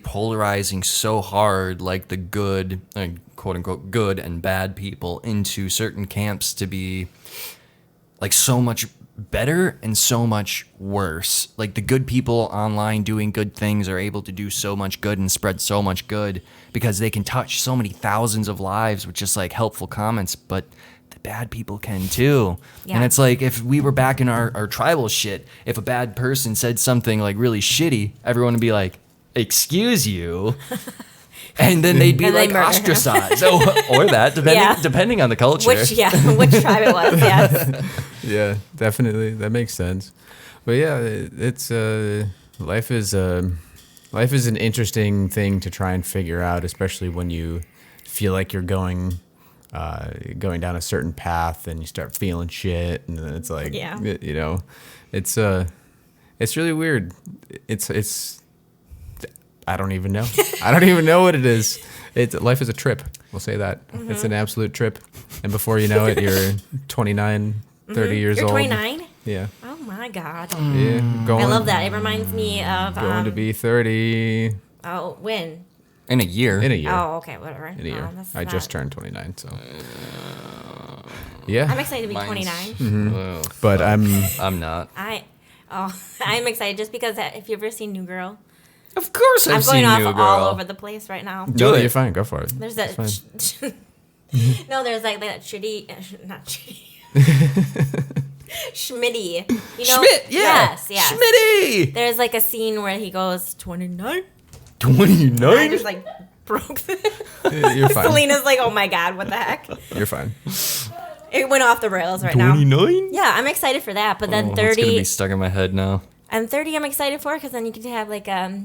polarizing so hard, like the good, quote unquote, good and bad people into certain camps to be like so much better and so much worse. Like the good people online doing good things are able to do so much good and spread so much good because they can touch so many thousands of lives with just helpful comments, but the bad people can too. Yeah. And it's like, if we were back in our tribal shit, if a bad person said something really shitty, everyone would be like, excuse you. And then they'd be And they murder him. ostracized. or that, depending on the culture. Which tribe it was, yes. Yeah, definitely. That makes sense. But yeah, it's life is an interesting thing to try and figure out, especially when you feel like you're going down a certain path and you start feeling shit, and then it's like, it's really weird. It's I don't even know. I don't even know what it is. Life is a trip. We'll say that. It's an absolute trip. And before you know it, you're 29, 30 years You're old. 29? Yeah. Oh my God. Yeah. I love that. It reminds me of Going to be 30 oh, when? In a year. in a year. Oh, okay, whatever. In a year. That's I not- just turned 29, so. Yeah. I'm excited to be Mine's- 29. Oh, But I'm not. I'm excited just because if you've ever seen New Girl, Of course I've I'm seen going off New Girl. all over the place right now. Do no, it. you're fine. Go for it. There's It's that. fine. No, there's that shitty, not shitty. Schmitty. Schmidt, yeah. Yes. Schmitty! There's a scene where he goes 29. 29? I just broke. You're fine. Selena's like, oh my God, what the heck? You're fine. It went off the rails right now. 29? Yeah, I'm excited for that. But then It's going to 30, be stuck in my head now. and 30, I'm excited for because then you can have like a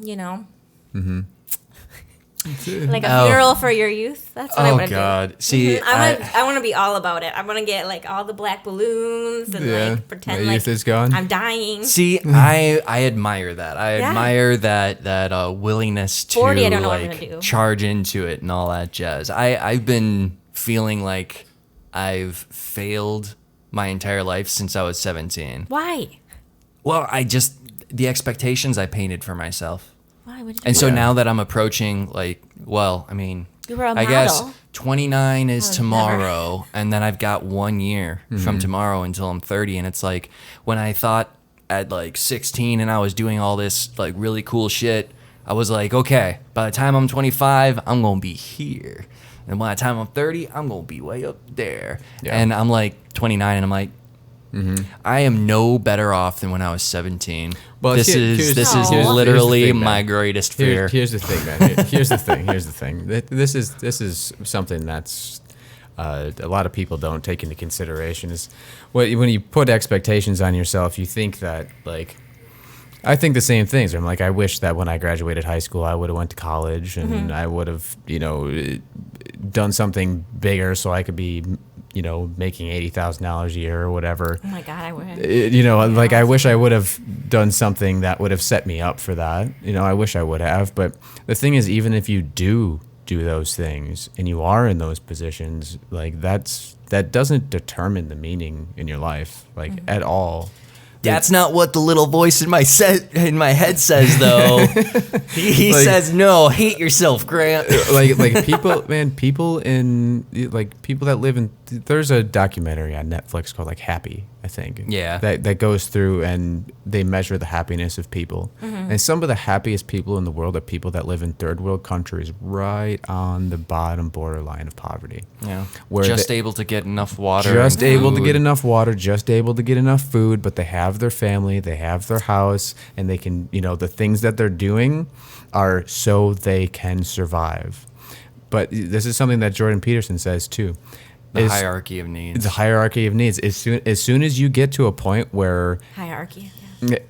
Oh. funeral for your youth. That's what I Oh, want to God. do. See, I want to be all about it. I want to get all the black balloons and Yeah. pretend My youth is gone. I'm dying. See, I admire that. I Yeah. admire that willingness to 40, I don't know what I'm gonna do. charge into it and all that jazz. I've been feeling like I've failed my entire life since I was 17. Why? Well, the expectations I painted for myself. Why would you? And so Yeah. now that I'm approaching You were a I model. guess 29 is Oh, tomorrow, and then I've got 1 year from tomorrow until I'm 30. And it's like when I thought at like 16 and I was doing all this like really cool shit, I was like, okay, by the time I'm 25, I'm gonna be here, and by the time I'm 30, I'm gonna be way up there. Yeah. And I'm like 29, and I'm like, I am no better off than when I was 17. Well, this here's is the literally thing, man. my greatest fear. Here's the thing, man. Here's the thing. Here's the thing. This is something that's a lot of people don't take into consideration. Is when you put expectations on yourself, you think that like. I think the same things. I'm like, I wish that when I graduated high school, I would have went to college and I would have, done something bigger so I could be, making $80,000 a year or whatever. Oh my God, I would. I wish I would have done something that would have set me up for that. I wish I would have. But the thing is, even if you do those things and you are in those positions, like that doesn't determine the meaning in your life, like at all. That's not what the little voice in my head says, though. He Like- says, "No, hate yourself, Grant." like people, man, people that live in. There's a documentary on Netflix called like Happy, I think. Yeah. That goes through and they measure the happiness of people, and some of the happiest people in the world are people that live in third world countries, right on the bottom borderline of poverty. Yeah, Where just they- able to get enough water. Just and able to food. get enough water, just able to get enough food, but they have their family, they have their house, and they can, the things that they're doing are so they can survive. But this is something that Jordan Peterson says too. The hierarchy of needs. The hierarchy of needs. As soon as you get to a point where Hierarchy.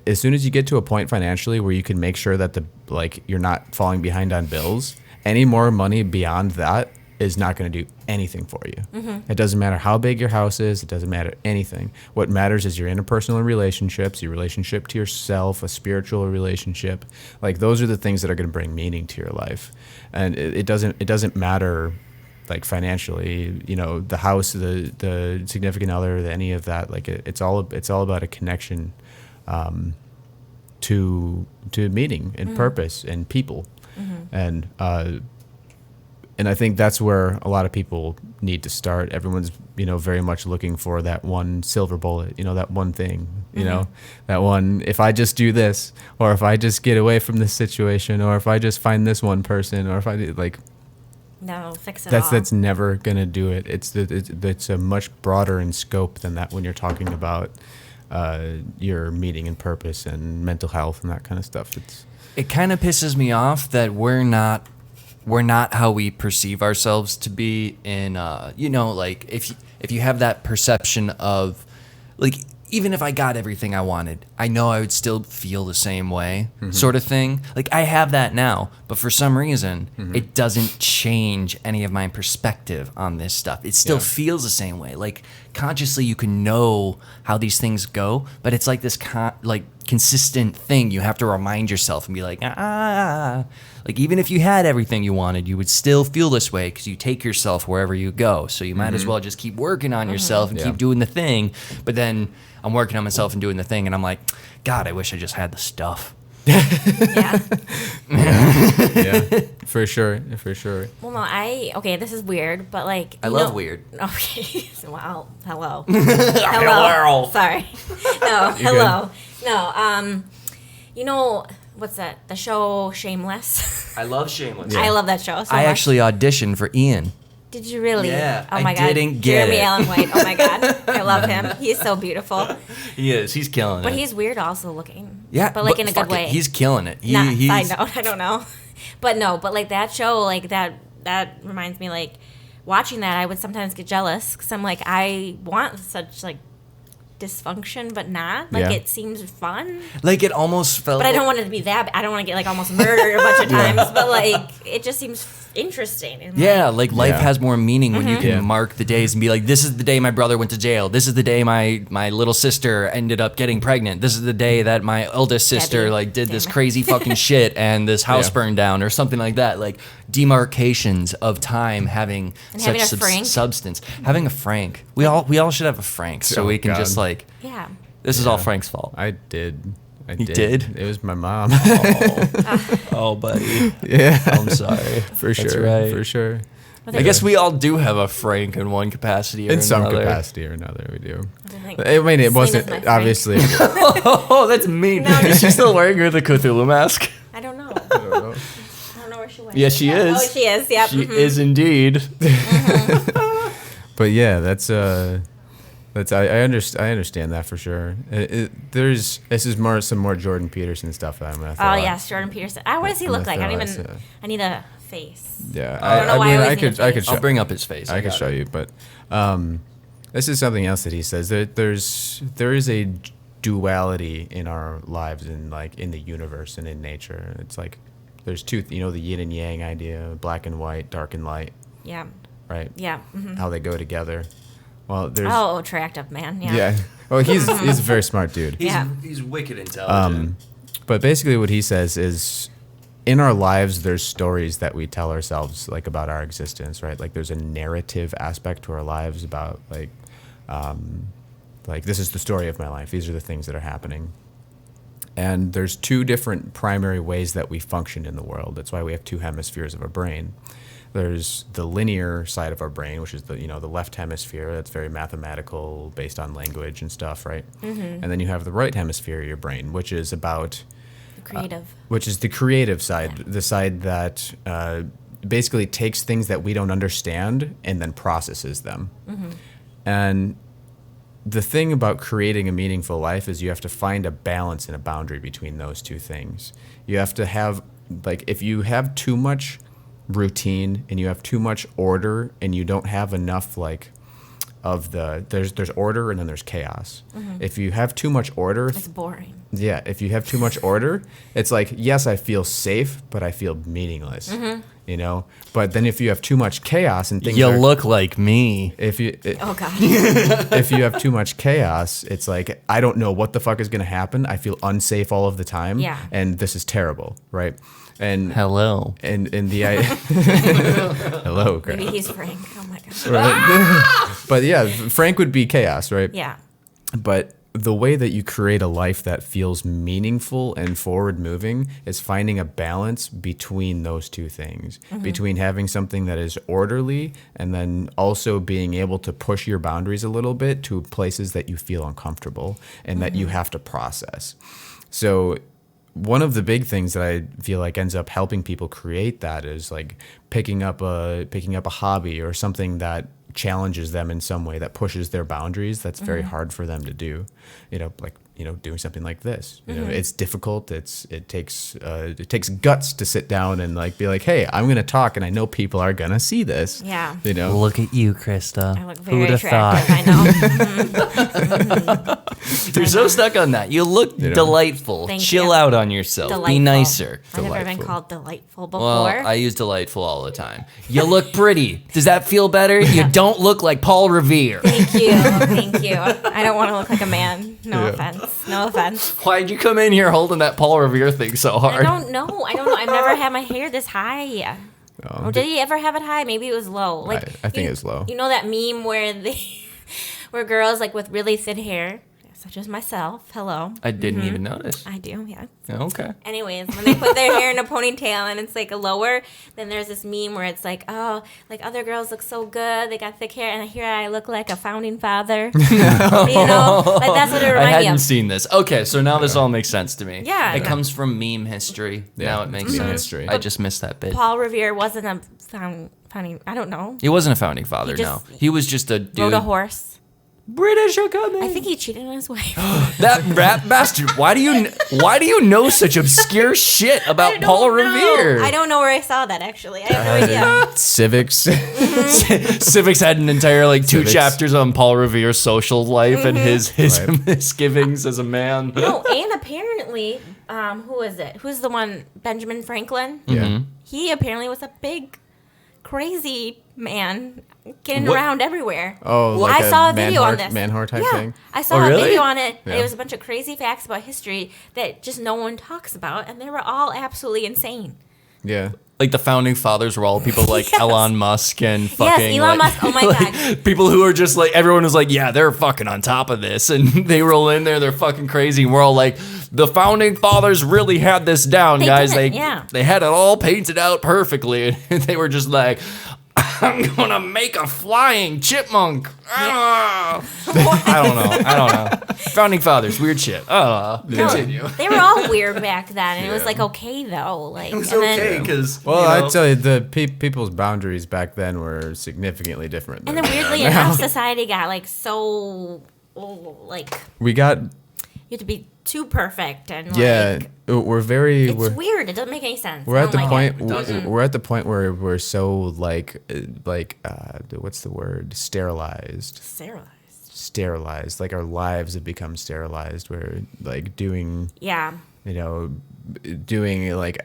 as soon as you get to a point financially where you can make sure that you're not falling behind on bills, any more money beyond that is not going to do anything for you. It doesn't matter how big your house is. It doesn't matter anything. What matters is your interpersonal relationships, your relationship to yourself, a spiritual relationship. Like those are the things that are going to bring meaning to your life. And it doesn't matter like financially, the house, the significant other, any of that. Like it's all about a connection to meaning and purpose and people. And I think that's where a lot of people need to start. Everyone's, very much looking for that one silver bullet, that one thing, that one, if I just do this, or if I just get away from this situation, or if I just find this one person, or if I do, like, No, fix it all. that's never going to do it. It's a much broader in scope than that when you're talking about your meaning and purpose and mental health and that kind of stuff. It kind of pisses me off that we're not how we perceive ourselves to be in like if you have that perception of like, even if I got everything I wanted, I know I would still feel the same way, sort of thing. Like I have that now, but for some reason it doesn't change any of my perspective on this stuff. It still feels the same way. Like consciously you can know how these things go, but it's like this consistent thing you have to remind yourself and be like, like even if you had everything you wanted, you would still feel this way because you take yourself wherever you go. So you might as well just keep working on yourself and keep doing the thing. But then I'm working on myself and doing the thing, and I'm like, God, I wish I just had the stuff. Yeah. Yeah, for sure. Well, no, okay, this is weird, but like. I love weird. Okay. Wow. Hello. Hello. Sorry. No, hello. No, what's that? The show Shameless? I love Shameless. I love that show so I much. actually auditioned for Ian. Did you really? Yeah, Oh my I God. didn't get Jeremy it. Allen White. Oh my God. I love him. He's so beautiful. He is. He's killing But it. he's weird also looking. Yeah, But like in a fuck good it, way. he's killing it. Side note, I don't know. But no, but like that show, like that reminds me, like watching that, I would sometimes get jealous because I'm like, I want such like dysfunction, but not. Like Yeah. it seems fun. Like it almost felt. But I don't want it to be that. I don't want to get like almost murdered a bunch of times. But like it just seems interesting. And, Yeah, like life Yeah. has more meaning when you can Yeah. mark the days and be like, this is the day my brother went to jail. This is the day my little sister ended up getting pregnant. This is the day that my eldest sister Debbie. did this Damn it. crazy fucking shit and this house Yeah. burned down or something like that. Like demarcations of time having And such having a Frank. substance. Having a Frank. We all should have a Frank so Oh, we can God. just like, yeah. this is all Frank's fault. I did I He did? It was my mom. Oh, buddy. Yeah. I'm sorry. For That's sure. right. For sure. I guess we all do have a Frank in one capacity or In some another. capacity or another, we do. think I mean, it Selena's wasn't my Frank. obviously. Oh, that's mean. Is she still wearing her the Cthulhu mask? I don't know. I don't know. I don't know where she went. Yes, she is. Oh, she is. Yep. She is indeed. But yeah, that's I understand that for sure. This is some more Jordan Peterson stuff that I'm gonna. Throw Oh out. yes, Jordan Peterson. What does he I'm look gonna like? I don't throw even. out, I need a face. Yeah, I don't know why I always need a I could face. show, I'll bring up his face. I could got show it. you, but this is something else that he says. There is a duality in our lives and like in the universe and in nature. It's like there's two, the yin and yang idea, black and white, dark and light, Yeah. right? Yeah. Mm-hmm. How they go together. Well, there's Oh, attractive man. Yeah. yeah. Well, he's a very smart dude. He's wicked intelligent. But basically what he says is in our lives there's stories that we tell ourselves like about our existence, right? Like there's a narrative aspect to our lives about like this is the story of my life. These are the things that are happening. And there's two different primary ways that we function in the world. That's why we have two hemispheres of our brain. There's the linear side of our brain, which is the left hemisphere. That's very mathematical, based on language and stuff, right? Mm-hmm. And then you have the right hemisphere of your brain, which is about Creative. which is the creative side, the side that basically takes things that we don't understand and then processes them. Mm-hmm. And the thing about creating a meaningful life is you have to find a balance and a boundary between those two things. You have to have, like, if you have too much routine and you have too much order and you don't have enough, like, of there's order and then there's chaos. Mm-hmm. If you have too much order, It's boring. yeah, if you have too much order, it's like, yes, I feel safe, but I feel meaningless, But then if you have too much chaos and things You are, look like me. Oh God. if you have too much chaos, it's like, I don't know what the fuck is going to happen. I feel unsafe all of the time. Yeah. And this is terrible, right? And Hello. and the hello, Greg. Maybe he's Frank. Oh my God. Right. But yeah, Frank would be chaos, right? Yeah. But the way that you create a life that feels meaningful and forward moving is finding a balance between those two things, between having something that is orderly and then also being able to push your boundaries a little bit to places that you feel uncomfortable and that you have to process. So one of the big things that I feel like ends up helping people create that is like picking up a hobby or something that challenges them in some way, that pushes their boundaries. That's very hard for them to do. Doing something like this. It's difficult. It takes guts to sit down and like be like, hey, I'm gonna talk, and I know people are gonna see this. Yeah. Look at you, Krista. I look very attractive. I know. You're so stuck on that. You look delightful. Thank Chill you. out on yourself. Be Delightful. nicer. I've never been Delightful. called delightful before. Well, I use delightful all the time. You look pretty. Does that feel better? You don't look like Paul Revere. Thank you. Thank you. I don't want to look like a man. No offense. No offense. Why'd you come in here holding that Paul Revere thing so I hard? don't know. I've never had my hair this high. Or did he ever have it high? Maybe it was low. Like I think it's low. You know that meme where where girls like with really thin hair, such as myself. Hello. I didn't even notice. I do. Yeah. Okay. Anyways, when they put their hair in a ponytail and it's like a lower, then there's this meme where it's like, oh, like other girls look so good, they got thick hair, and here I look like a founding father. Like that's what it I reminds me hadn't of. seen this. Okay, so now this all makes sense to me. Yeah. It comes from meme history. Yeah, Now it makes meme sense. history. I just missed that bit. Paul Revere wasn't a founding. I don't know. He wasn't a founding father, He just- no. He was just a dude. Rode a horse. British are coming. I think he cheated on his wife. That rat bastard. Why do you know such obscure shit about Paul Revere? I don't know where I saw that actually. I have no idea. Civics. Civics had an entire two Civics. chapters on Paul Revere's social life and his Right. misgivings as a man. No, and apparently, who is it? Who's the one? Benjamin Franklin. Yeah. He apparently was a big, crazy man getting What? around everywhere. Oh, like I a saw a video on man-whore- this. man-whore type yeah, thing? I saw Oh, a really? video on it. Yeah. It was a bunch of crazy facts about history that just no one talks about, and they were all absolutely insane. Yeah. Like the founding fathers were all people like Yes. Elon Musk and fucking Elon like, Musk. Oh my God. people who are just like everyone was like, yeah, they're fucking on top of this, and they roll in there, they're fucking crazy, and we're all like, the founding fathers really had this down, They guys. did it, They had it all painted out perfectly. And they were just like, I'm gonna make a flying chipmunk. Ah. I don't know. Founding fathers, weird shit. Continue. They were all weird back then, and it was like okay though. Like It was and okay then, because I'd tell you the people's boundaries back then were significantly different. and than then they are weirdly now. enough, society got like so like we got you have to be too perfect and yeah. like We're very. it's weird. It doesn't make any sense. We're I at the don't point. like it. We're at the point where we're so like what's the word? Sterilized. Sterilized. Like our lives have become sterilized. We're like doing. Yeah. Doing like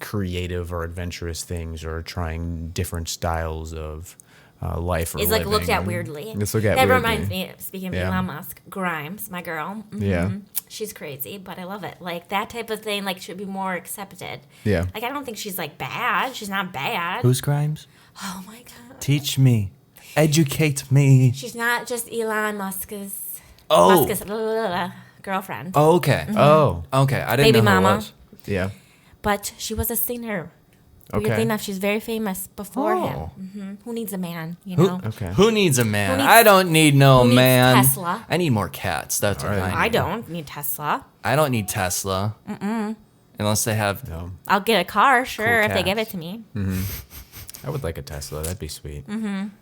creative or adventurous things or trying different styles of life. Or It's like living. looked at weirdly. It's looked at that weirdly. reminds me. Speaking of Yeah. Elon Musk, Grimes, my girl. Yeah. She's crazy, but I love it. Like that type of thing, like should be more accepted. Yeah. Like I don't think she's like bad. She's not bad. who's Grimes? Oh my god. Teach me, educate me. She's not just Elon Musk's Oh, girlfriend, oh, okay. Oh. Okay, I didn't Baby know who it mama. was. Yeah. but she was a singer. Weirdly Okay. enough, she's very famous before Oh. him. Who needs a man? You Who, know. Okay. who needs a man? Who needs- I don't need no who needs man. Tesla? I need more cats. That's what Alright. I I need. don't need Tesla. I don't need Tesla. Unless they have. No. I'll get a car, sure, if they give it cats. to me. I would like a Tesla. That'd be sweet.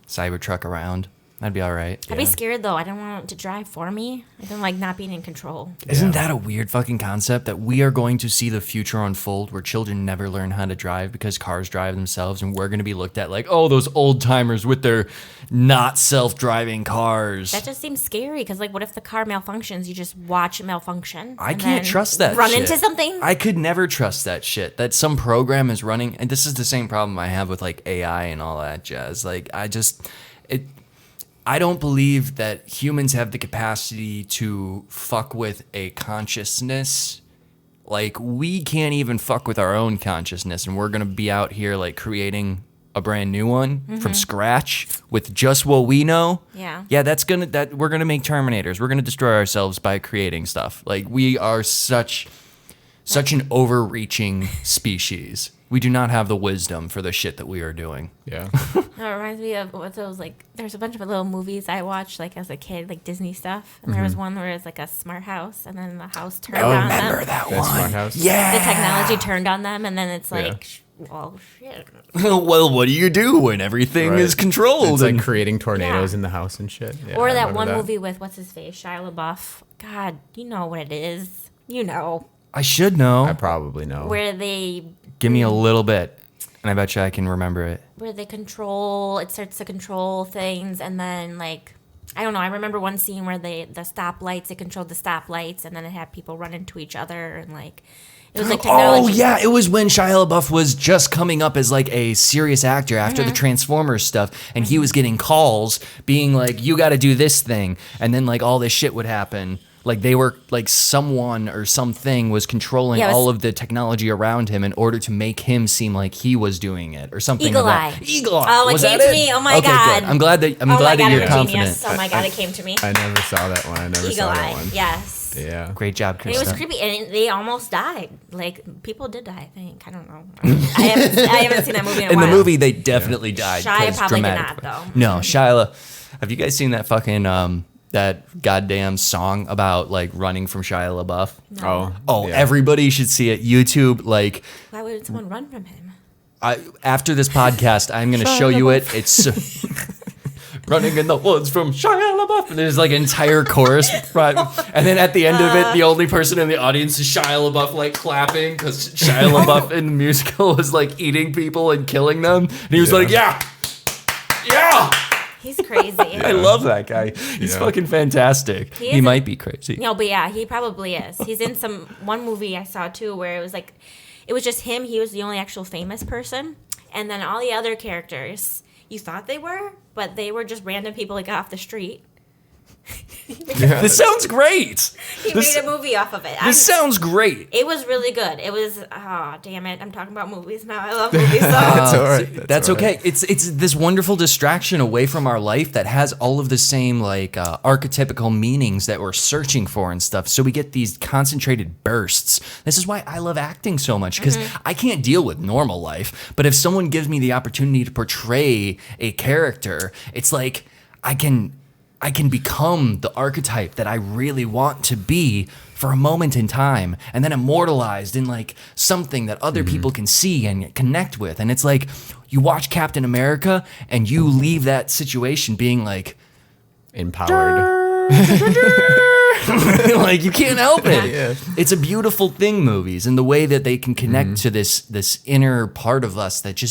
Cybertruck around. That'd be all right. I'd be scared though. I don't want it to drive for me. I don't like not being in control. Isn't that a weird fucking concept that we are going to see the future unfold where children never learn how to drive because cars drive themselves and we're going to be looked at like, oh, those old timers with their not self-driving cars. That just seems scary because, like, what if the car malfunctions? You just watch it malfunction. I and can't then trust that Run shit. into something? I could never trust that shit. That some program is running, and this is the same problem I have with like AI and all that jazz. Like I don't believe that humans have the capacity to fuck with a consciousness. Like we can't even fuck with our own consciousness, and we're gonna be out here like creating a brand new one from scratch with just what we know. Yeah. Yeah, we're gonna make Terminators. We're gonna destroy ourselves by creating stuff. Like we are such an overreaching species. We do not have the wisdom for the shit that we are doing. Yeah. That reminds me of what those, like, there's a bunch of little movies I watched, like, as a kid, like Disney stuff. And there was one where it's like a smart house, and then the house turned on them. Remember that That one? smart house? Yeah. The technology turned on them, and then it's Yeah. like, well, shit. Well, what do you do when everything Right. is controlled? It's like and- creating tornadoes Yeah. in the house and shit. Yeah, Or I that remember one movie with, what's his face, Shia LaBeouf. God, you know what it is. You know. I should know. I probably know. Where they Give me a little bit, and I bet you I can remember it. it starts to control things, and then, like, I don't know, I remember one scene where the stoplights, it controlled the stoplights, and then it had people run into each other, and, like, it was like technology. Oh yeah, it was when Shia LaBeouf was just coming up as like a serious actor after the Transformers stuff, and he was getting calls being like, "You got to do this thing," and then like all this shit would happen. Like they were like someone or something was controlling Yeah, it was- all of the technology around him in order to make him seem like he was doing it or something. Eagle of that. Eye. Eagle Eye. Oh, it was came that to me. Oh my okay, God. Good. I'm glad that Oh my God, you're I'm a confident. genius. Oh my God, it came to me. I never saw that one. I never Eagle saw that Eye. one. Yes. Yeah. Great job, And it was Krista. creepy, and they almost died. Like, people did die, I think. I don't know. I haven't seen that movie in a In while. the movie, they definitely died. Shia 'cause probably did dramatic- not, though. No, Shia. Have you guys seen that fucking that goddamn song about like running from Shia LaBeouf? Oh, yeah. everybody should see it. YouTube, like, Why would someone run from him? after this podcast, I'm gonna show you it. It's running in the woods from Shia LaBeouf. And there's like an entire chorus, right? And then at the end of it, the only person in the audience is Shia LaBeouf, like clapping because Shia LaBeouf in the musical was like eating people and killing them, and he was like, "Yeah, yeah." He's crazy. I love that guy. He's Yeah. fucking fantastic. He He is might be crazy. No, but yeah, he probably is. He's in one movie I saw too where it was like, it was just him. He was the only actual famous person. And then all the other characters, you thought they were, but they were just random people like off the street. This sounds great. He This- made a movie off of it. This sounds great. It was really good. It was, oh, damn it. I'm talking about movies now. I love movies so That's all right. That's all right. okay. It's this wonderful distraction away from our life that has all of the same like archetypical meanings that we're searching for and stuff. So we get these concentrated bursts. This is why I love acting so much because I can't deal with normal life. But if someone gives me the opportunity to portray a character, it's like I can become the archetype that I really want to be for a moment in time and then immortalized in like something that other people can see and connect with. And it's like you watch Captain America and you leave that situation being like Empowered. like you can't help it. Yeah. It's a beautiful thing, movies, and the way that they can connect to this inner part of us that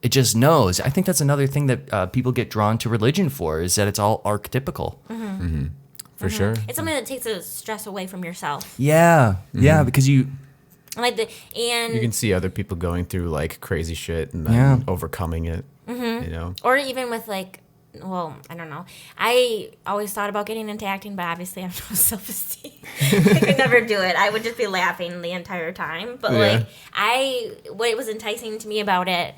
it just knows. I think that's another thing that people get drawn to religion for, is that it's all archetypical. For sure. it's something that takes the stress away from yourself. Yeah, yeah, because you Like You can see other people going through like crazy shit and then Yeah. overcoming it. You know. or even with like, well, I don't know. I always thought about getting into acting, but obviously I have no self-esteem. I could never do it. I would just be laughing the entire time. But Yeah. like, what was enticing to me about it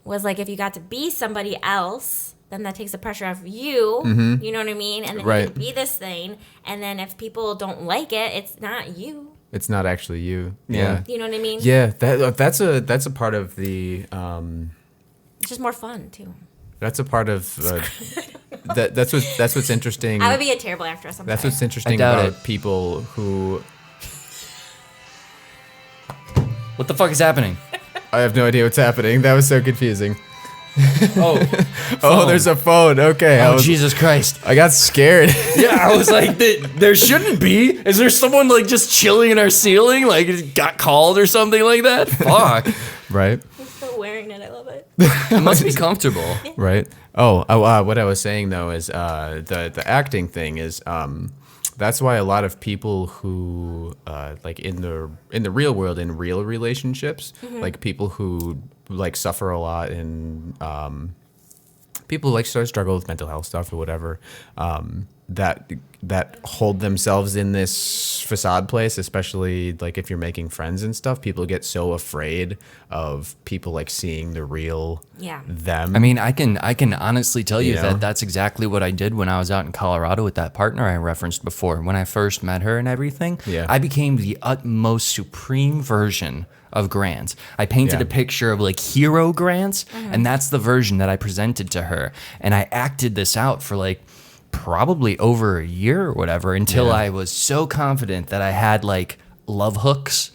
was like if you got to be somebody else, then that takes the pressure off you. You know what I mean? And then you Right. can be this thing. And then if people don't like it, it's not you. It's not actually you. Yeah. You know what I mean? Yeah, that's a part of the It's just more fun too. that's a part of that's what's interesting. I would be a terrible actress. I'm That's sorry. what's interesting doubt about it. people who what the fuck is happening? I have no idea what's happening. That was so confusing. Oh, Oh, there's a phone. Okay, oh Jesus Christ. I got scared. Yeah, I was like, there shouldn't be. Is there someone like just chilling in our ceiling? Like it got called or something like that? Fuck. Right. I'm still wearing it. I love it. It must be comfortable. Right. What I was saying though is the acting thing is that's why a lot of people who like in the real world, in real relationships, like people who like suffer a lot and people like sort of struggle with mental health stuff or whatever, that hold themselves in this facade place, especially like if you're making friends and stuff, people get so afraid of people like seeing the real Yeah. them. I mean, I can honestly tell you You know? that that's exactly what I did when I was out in Colorado with that partner I referenced before. When I first met her and everything, Yeah. I became the utmost supreme version of Grant. I painted Yeah. a picture of like hero Grant, and that's the version that I presented to her. And I acted this out for like probably over a year or whatever until Yeah. I was so confident that I had like love hooks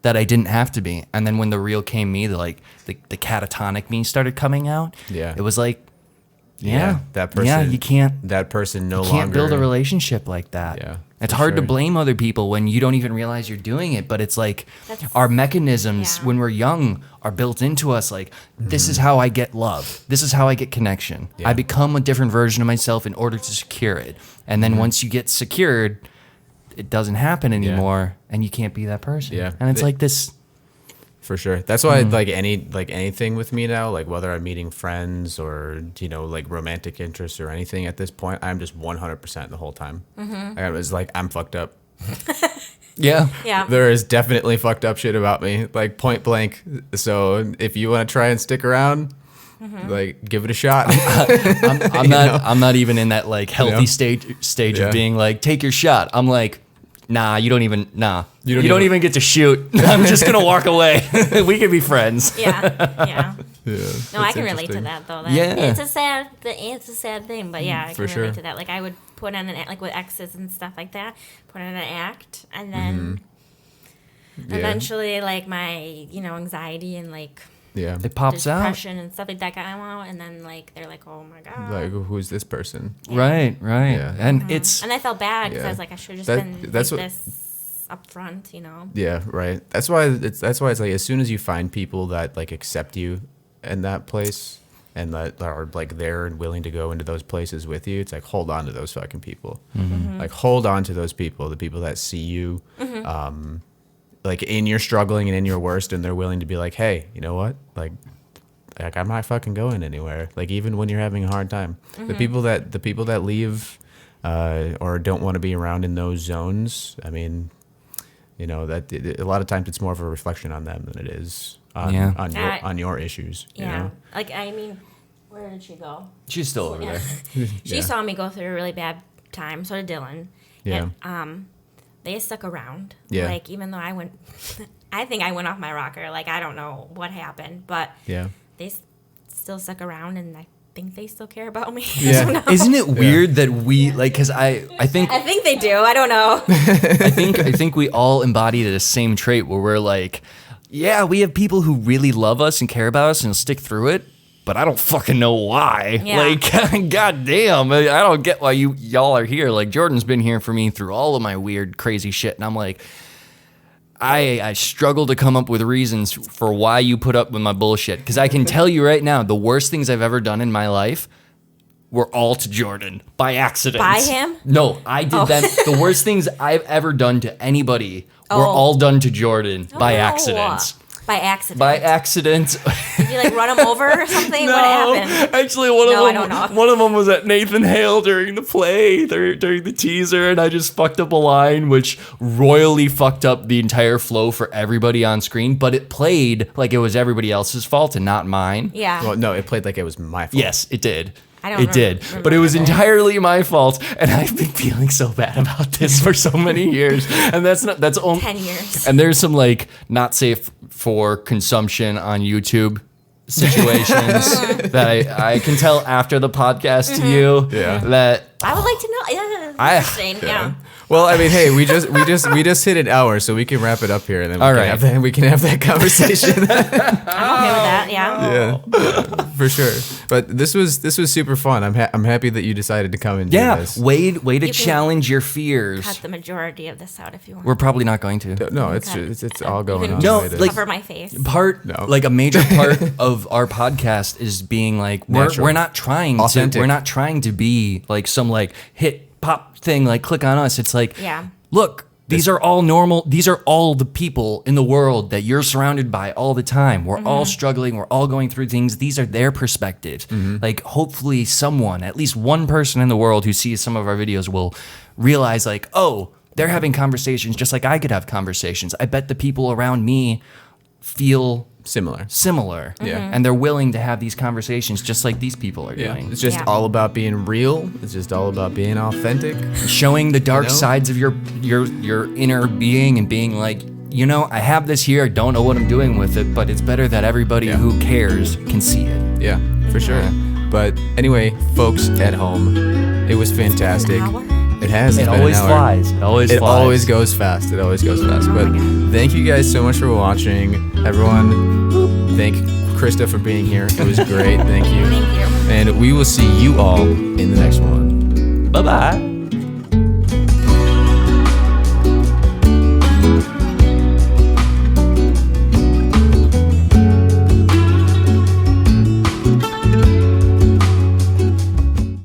that I didn't have to be. And then when the real came me, the catatonic me started coming out. Yeah. It was like, yeah, that person. Yeah, you can't That person no can't longer build a relationship like that. Yeah, It's for hard to sure. blame other people when you don't even realize you're doing it, but it's like That's- our mechanisms yeah. when we're young are built into us like this is how I get love. This is how I get connection. Yeah. I become a different version of myself in order to secure it. And then once you get secured, it doesn't happen anymore and you can't be that person. Yeah. And it's like this For sure. That's why like anything with me now, like whether I'm meeting friends or like romantic interests or anything at this point, I'm just 100% the whole time. I was like, I'm fucked up. yeah. Yeah. There is definitely fucked up shit about me, like point blank. So if you want to try and stick around, like give it a shot. I'm not even in that like healthy stage Yeah. of being like take your shot. I'm like nah, you don't even even- even get to shoot. I'm just going to walk away. We could be friends. Yeah. Yeah. Yeah, No, I that's can relate to interesting. that though. That, Yeah. it's a sad thing, but yeah, I For can relate sure. to that. Like I would put on like with exes and stuff like that, put on an act, and then Yeah. eventually like my anxiety and like Yeah. It pops out. depression and stuff like that got out, and then like they're like, oh my god. Like who's this person? Right. Yeah. And it's And I felt bad because Yeah. I was like, I should have just That- been that's like what- this up front, Yeah, right. That's why it's like as soon as you find people that like accept you in that place and that are like there and willing to go into those places with you, it's like hold on to those fucking people. Like hold on to those people, the people that see you like in your struggling and in your worst, and they're willing to be like, hey, you know what? Like like I'm not fucking going anywhere. Like even when you're having a hard time, the people that leave or don't want to be around in those zones, I mean, you know, that a lot of times it's more of a reflection on them than it is on your issues. Yeah. You know? Like, I mean, where did she go? She's still over there. She saw me go through a really bad time. So did Dylan. Yeah. And, they stuck around. Yeah. Like, even though I think I went off my rocker. Like, I don't know what happened, but Yeah. they still stuck around, and I think they still care about me. Yeah. I don't know. Isn't it weird that we like? Because I think I think they do. I don't know. I think we all embody the same trait where we're like, yeah, we have people who really love us and care about us and stick through it, but I don't fucking know why. Yeah. Like, goddamn, I don't get why y'all are here. Like, Jordan's been here for me through all of my weird, crazy shit, and I'm like, I struggle to come up with reasons for why you put up with my bullshit. Because I can tell you right now, the worst things I've ever done in my life were all to Jordan by accident. By him? No, I did them. The worst things I've ever done to anybody were all done to Jordan by accident. By accident. By accident. Did you like run him over or something? No, What happened? actually, I don't know. one of them was at Nathan Hale during the play, during the teaser, and I just fucked up a line, which royally fucked up the entire flow for everybody on screen. But it played like it was everybody else's fault and not mine. Yeah. Well, no, it played like it was my fault. Yes, it did. I don't It did, remember but it was that. entirely my fault, and I've been feeling so bad about this for so many years. And that's 10 years. And there's some like not safe for consumption on YouTube situations that I can tell after the podcast to you. Yeah. That I would like to know. Yeah. Interesting. Yeah. Well, I mean, hey, we just hit an hour, so we can wrap it up here, and then we can have that conversation. I'm okay with that. Yeah. Yeah, for sure. But this was super fun. I'm happy that you decided to come and do this. way to You can challenge your fears. Cut the majority of this out if you want. We're probably not going to. No, it's all going on. No, It is. like- cover my face. Like a major part of our podcast is being like Natural. we're not trying Authentic. to be like some like hit pop thing like click on us. It's like Yeah. look, these are all normal. These are all the people in the world that you're surrounded by all the time. We're all struggling. We're all going through things. These are their perspectives. Like hopefully someone, at least one person in the world who sees some of our videos will realize like, oh, they're having conversations just like I could have conversations. I bet the people around me feel similar. Yeah. And they're willing to have these conversations just like these people are doing. It's just all about being real. It's just all about being authentic. Showing the dark You know? sides of your inner being and being like, you know, I have this here, I don't know what I'm doing with it, but it's better that everybody who cares can see it. Yeah, for sure. But anyway, folks at home, it was fantastic. It has. It been an always hour. flies. It always It flies. always goes fast. It always goes fast. But thank you guys so much for watching. Everyone, thank Krista for being here. It was great. Thank you. Thank you. And we will see you all in the next one. Bye-bye.